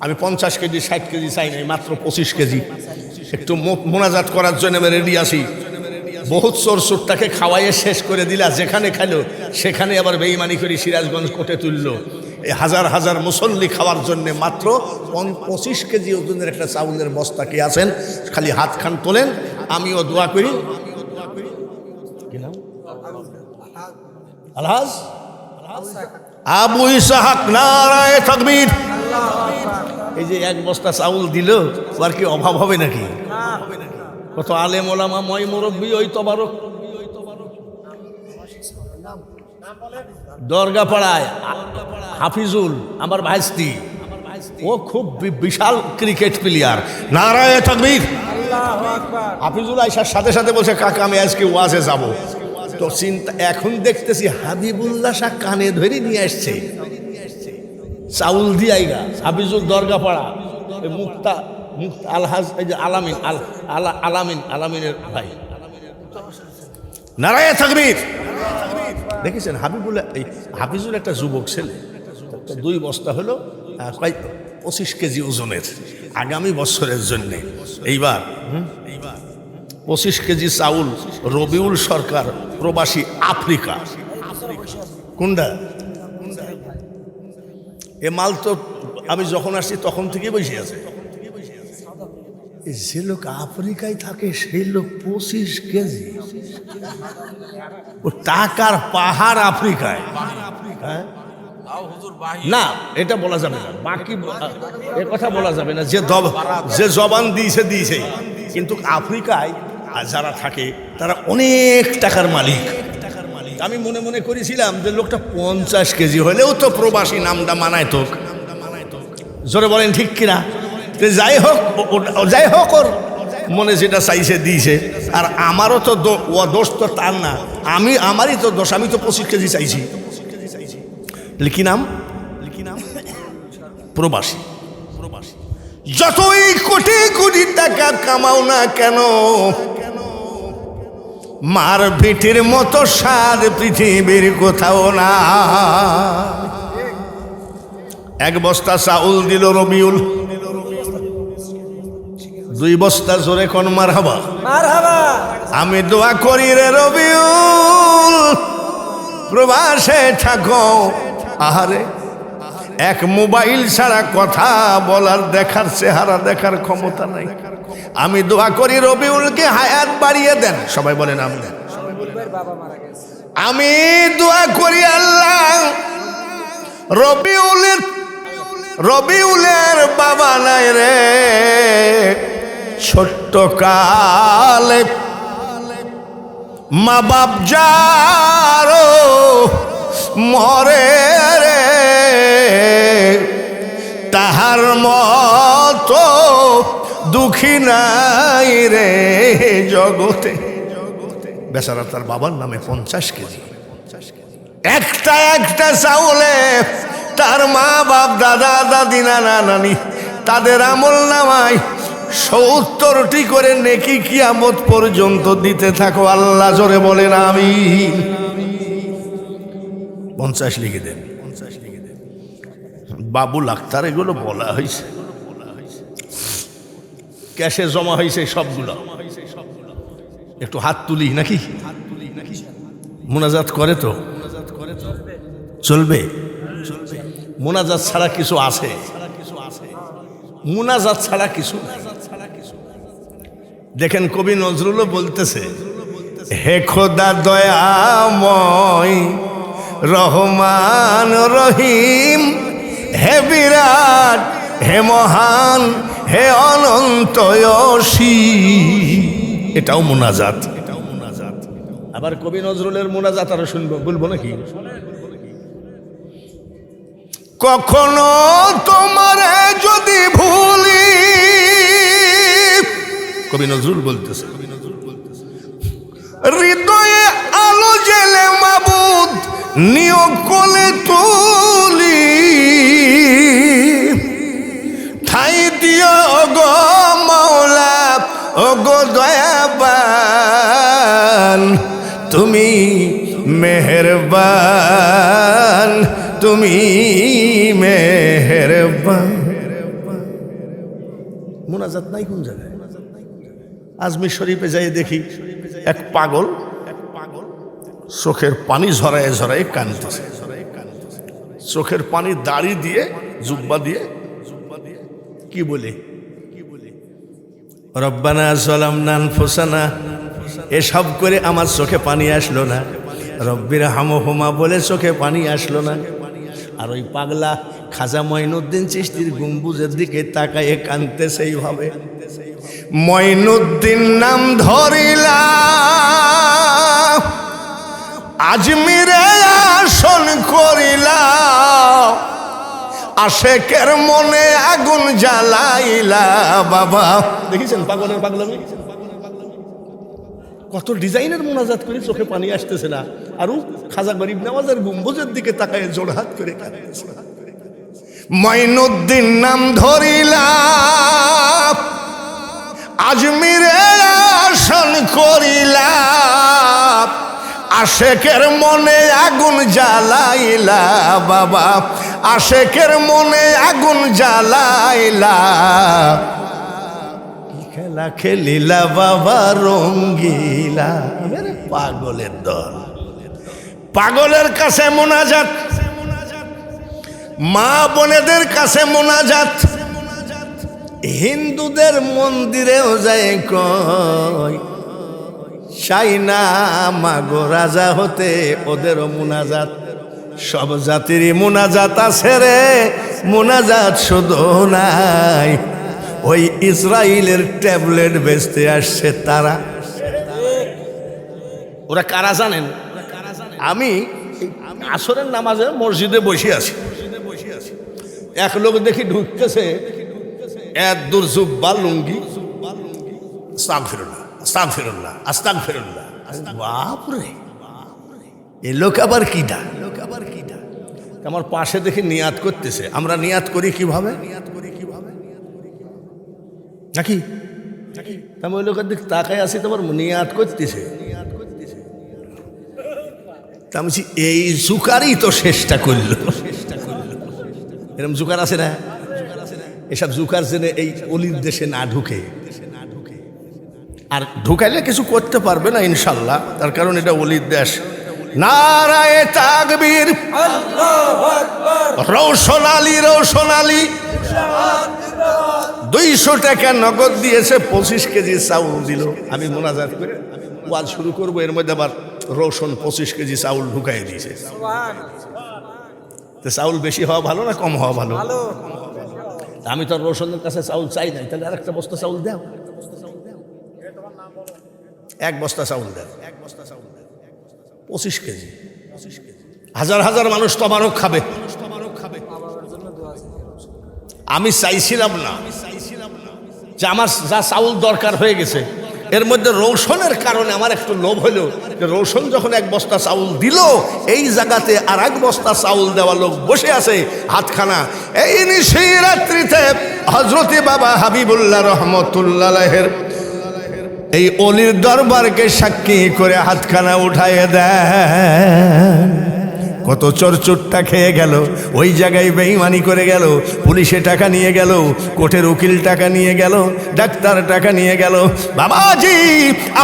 আমি 50 কেজি 60 কেজি চাই নাই, মাত্র 25 কেজি। একটু মোনাজাত করার জন্য আমি রেডি আছি। বহুত চোরটাকে খাওয়াইয়ে শেষ করে দিলা, যেখানে খাইলো সেখানে আবার বেঈমানি করে সিরাজগঞ্জ কোটে তুললো। এই হাজার হাজার মুসল্লি খাওয়ার জন্য মাত্র 25 কেজি ওজনের একটা চাউলের বস্তা কি আছেন? খালি হাত খান তোলেন, আমিও দোয়া করি। কি নাম? আলহাজ আবু ইসহাক, নারায়ে তাকবীর। এই যে 1 বস্তা চাউল দিল, আর কি অভাব হবে নাকি? কত আলেম ওলামা ময় মুরব্বী, ওই তবারক দরগা পাড়ায় হাফিজুল আমার ভাইস্তি, ও খুব বিশাল ক্রিকেট প্লেয়ার। নারায়ে তাকবীর। আল্লাহু আকবার। হাফিজুল আইসার সাথে সাথে বলছে, কাকা আমি আজকে ওয়াজে যাব। তো চিন্তা, এখন দেখতেছি হাবিবুল্লাহ শাহ কানে ধরে নিয়ে আসছে চাউল দিয়াইগা। হাফিজুল দরগা পাড়া, মুক্তা আলহাজ, এই যে আলামিন আলামিনের ভাই। নারায়ে তাকবীর। দেখেছেন হাবিবুল্লাহ, এই হাফিজুল একটা যুবক ছেলে। 2 বস্তা হলো 25 কেজি ওজনের আগামী বছরের জন্যে। এইবার 25 কেজি চাউল রবিউল সরকার, প্রবাসী আফ্রিকা। কোনটা? এ মাল তো আমি যখন আসছি তখন থেকেই বসে আছে। যে লোক আফ্রিকায় থাকে সেই লোক 25 কেজি, ও টাকার পাহাড় আফ্রিকায়। হ্যাঁ না, এটা বলা যাবে না, বাকি এ কথা বলা যাবে না। যে জবান দিয়েছে, কিন্তু আফ্রিকায় যারা থাকে তারা অনেক টাকার মালিক। আমি মনে মনে করেছিলাম যে লোকটা 50 কেজি হলেও তো প্রবাসী নামটা মানায় তো। জোরে বলেন ঠিক কিনা? যাই হোক ওর মনে যেটা চাইছে দিয়েছে। আর আমারও তো দোষ তো তার না, আমারই তো দোষ, আমি তো 25 কেজি চাইছি। কি নাম? প্রবাসী। যতই কোটি কোটি টাকা কামাও না কেন, মার পিঠির মতো স্বাদ পৃথিবীর কোথাও না। এক বস্তা চাউল দিল রবিউল, 2 বস্তা জোরে কোন মারহাবা। মারহাবা। আমি দোয়া করি রে রবিউল, প্রবাসে থাকো, আহারে এক মোবাইল ছাড়া কথা বলার, দেখার, চেহারা দেখার ক্ষমতা নাই। আমি দোয়া করি রবিউলকে হায়াত বাড়িয়ে দেন। সবাই বলেন আমি। বাবা মারা গেছে। আমি দোয়া করি আল্লাহ রবিউলের বাবা নাই রে, ছোট্ট কালে মা বাপ যারো মরে রে, তাহার মতো দুঃখী নাই রে জগতে। বেচারা তার বাবার নামে 50 কেজি, একটা একটা চাউলে তার মা বাপ, দাদা দাদি, নানা নানি, তাদের আমল নামায় 70টি করে নেকি কিয়ামত পর্যন্ত দিতে থাকো। আল্লাহ জোরে বলেন আমিন। 50 লিখে দেন, 50 লিখে দেন। বাবুল আক্তার এগুলো বলা হয়েছে, ক্যাশে জমা হয়েছে সবগুলো। একটু হাত তুলি নাকি? মোনাজাত করে তো চলবে? মোনাজাত ছাড়া কিছু আছে? মোনাজাত ছাড়া কিছু। দেখেন কবি নজরুলও বলতেছে, হে খোদা দয়াময় রহমান রহিম, হে বিরাট, হে মহান, হে অনন্ত অসীম। এটাও মোনাজাত। আবার কবি নজরুলের মোনাজাত আরো শুনবো, বলবো নাকি? কখনো তোমারে যদি ভুলি, কবি নজরুল বলতেছে, হৃদয়ে আলো জেলে মাবুদ নিয়োগ কোলে তুলি, ঠাই দিও গো মাওলা, ও গো দয়াবান, তুমি মেহেরবান, তুমি মেহেরবান। মোনাজাত নাই কোন জায়গায়? আজমির শরীফে যাই দেখি এক পাগল চোখের পানি ঝরায় ঝরায় কাঁদতেছে। চোখের পানি দাড়ি দিয়ে, জুব্বা দিয়ে, কি বলে? রব্বানা যালামনা আনফুসানা, এসব করে আমার চোখে পানি আসলো না। রব্বির হামহুমা বলে চোখে পানি আসলো না। আর ওই পাগলা খাজা মঈনুদ্দিন চিশতির গম্বুজের দিকে তাকায়ে কাঁদতেছে এইভাবে, মঈনুদ্দিন নাম ধরিলা, আজমিরে আসন করিলা, আশেকের মনে আগুন জ্বালাইলা। বাবা দেখেছেন পাগলের পাগলামি? কত ডিজাইনের মোনাজাত করে চোখে পানি আসতেছে না। আর খাজা গরিব নওয়াজের গম্বুজের দিকে তাকায় জোড়হাত করে কাঁদতেছে। মঈনুদ্দিন নাম ধরিলা, আজমিরে আসন করিলা, আশেকের মনে আগুন জ্বালাইলা। বাবা আশেকের মনে আগুন জ্বালাইলা, খেলা খেলিলা বাবা রঙ্গিলা। পাগলের দল, পাগলের কাছে মোনাজাত, মা বোনেদের কাছে মোনাজাত, হিন্দুদের মন্দিরেও যায় কয় চাইনা মাগো রাজা হতে, ওদেরও মোনাজাত। সব জাতিরই মোনাজাত আছে রে, মোনাজাত শুধু নাই। ওই ইসরায়েলের ট্যাবলেট বেচতে আসছে তারা। ওরা কারা জানেন? আমি আসরের নামাজে মসজিদে বসে আছি, এক লোক দেখি ঢুকতেছে, এত দূর জুব্বা লুঙ্গি, আস্তাগফিরুল্লাহ আস্তাগফিরুল্লাহ আস্তাগফিরুল্লাহ। বাপরে, এই লোক আবার কিডা? আমার পাশে দেখি নিয়াত করতেছে। আমরা নিয়াত করি কিভাবে নাকি? আমি ওই লোকের দিক তাকায় আছি, তোমার নিয়াত করতেছে। তা আমি বলছি, এই জুকারই তো শেষটা করলো। এরকম জুকার আছে না? এসব জুকার জেনে এই অলির দেশে না ঢুকে, আর ঢুকাইলে কিছু করতে পারবে না ইনশাল্লাহ, তার কারণ এটা অলির দেশ। নারায়ে তাকবীর, রওশন আলী, রওশন আলী 200 টাকা নগদ দিয়েছে, 25 কেজি চাউল দিল। আমি মোনাজাত করে ওয়াজ শুরু করবো, এর মধ্যে আবার রওশন 25 কেজি চাউল ঢুকাই দিয়েছে। তো চাউল বেশি হওয়া ভালো না কম হওয়া ভালো? ভালো। আমি তো রওশনের কাছে চাউল চাই নাই, তাহলে আর একটা বস্তা চাউল দাও, 1 বস্তা চাউল দেন, 25 কেজি। হাজার হাজার মানুষ তবারক খাবে। বাবার জন্য দোয়া আছে। আমি চাইছিলাম না যে আমার যা চাউল দরকার হয়ে গেছে, এর মধ্যে রওশনের কারণে আমার একটু লোভ হলো যে রওশন যখন 1 বস্তা চাউল দিল, এই জায়গাতে আর 1 বস্তা চাউল দেওয়া লোক বসে আছে হাতখানা। এই নিশিরাত্রিতে হযরতে বাবা হাবিবুল্লাহ রহমতুল্লাহ আলাইহির এই অলির দরবারকে সাক্ষী করে হাতখানা উঠাইয়ে দেন। কত চোরচুট্টা খেয়ে গেল, ওই জায়গায় বেঈমানি করে গেল, পুলিশে টাকা নিয়ে গেল, কোর্টের উকিল টাকা নিয়ে গেল, ডাক্তার টাকা নিয়ে গেল। বাবাজি,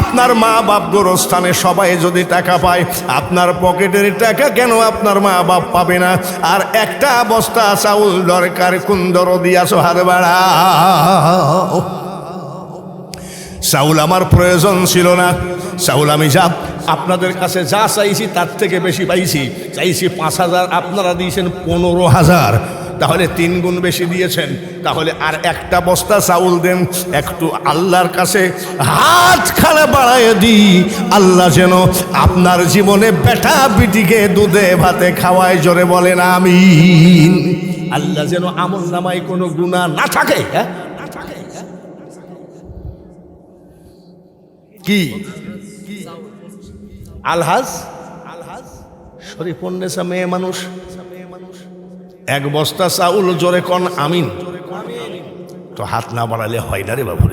আপনার মা বাপ গোরস্থানে সবাই যদি টাকা পায়, আপনার পকেটের টাকা কেন আপনার মা বাপ পাবে না? আর একটা বস্তা চাউল দরকার, কোন দরদি আছো হাত বাড়াও। চাউল আমার প্রয়োজন ছিল না, চাউল আমি যা আপনাদের কাছে যা চাইছি তার থেকে বেশি পাইছি। চাইছি 5,000, আপনারা দিয়েছেন 15,000, তাহলে 3 গুণ বেশি দিয়েছেন। তাহলে আর একটা বস্তা চাউল দেন, একটু আল্লাহর কাছে হাত খাড়া বাড়ায় দিই, আল্লাহ যেন আপনার জীবনে বেটা বিটিকে দুধে ভাতে খাওয়ায়। জোরে বলেন আমিন। আল্লাহ যেন আমল নামায় কোনো গুনাহ না থাকে। হ্যাঁ, কি আলহাজ শরীফুন্নেসা মেয়ে মানুষ, 1 বস্তা চাউল। জোরে কোন আমিন। তো হাত না বাড়ালে হয় না রে বাবু।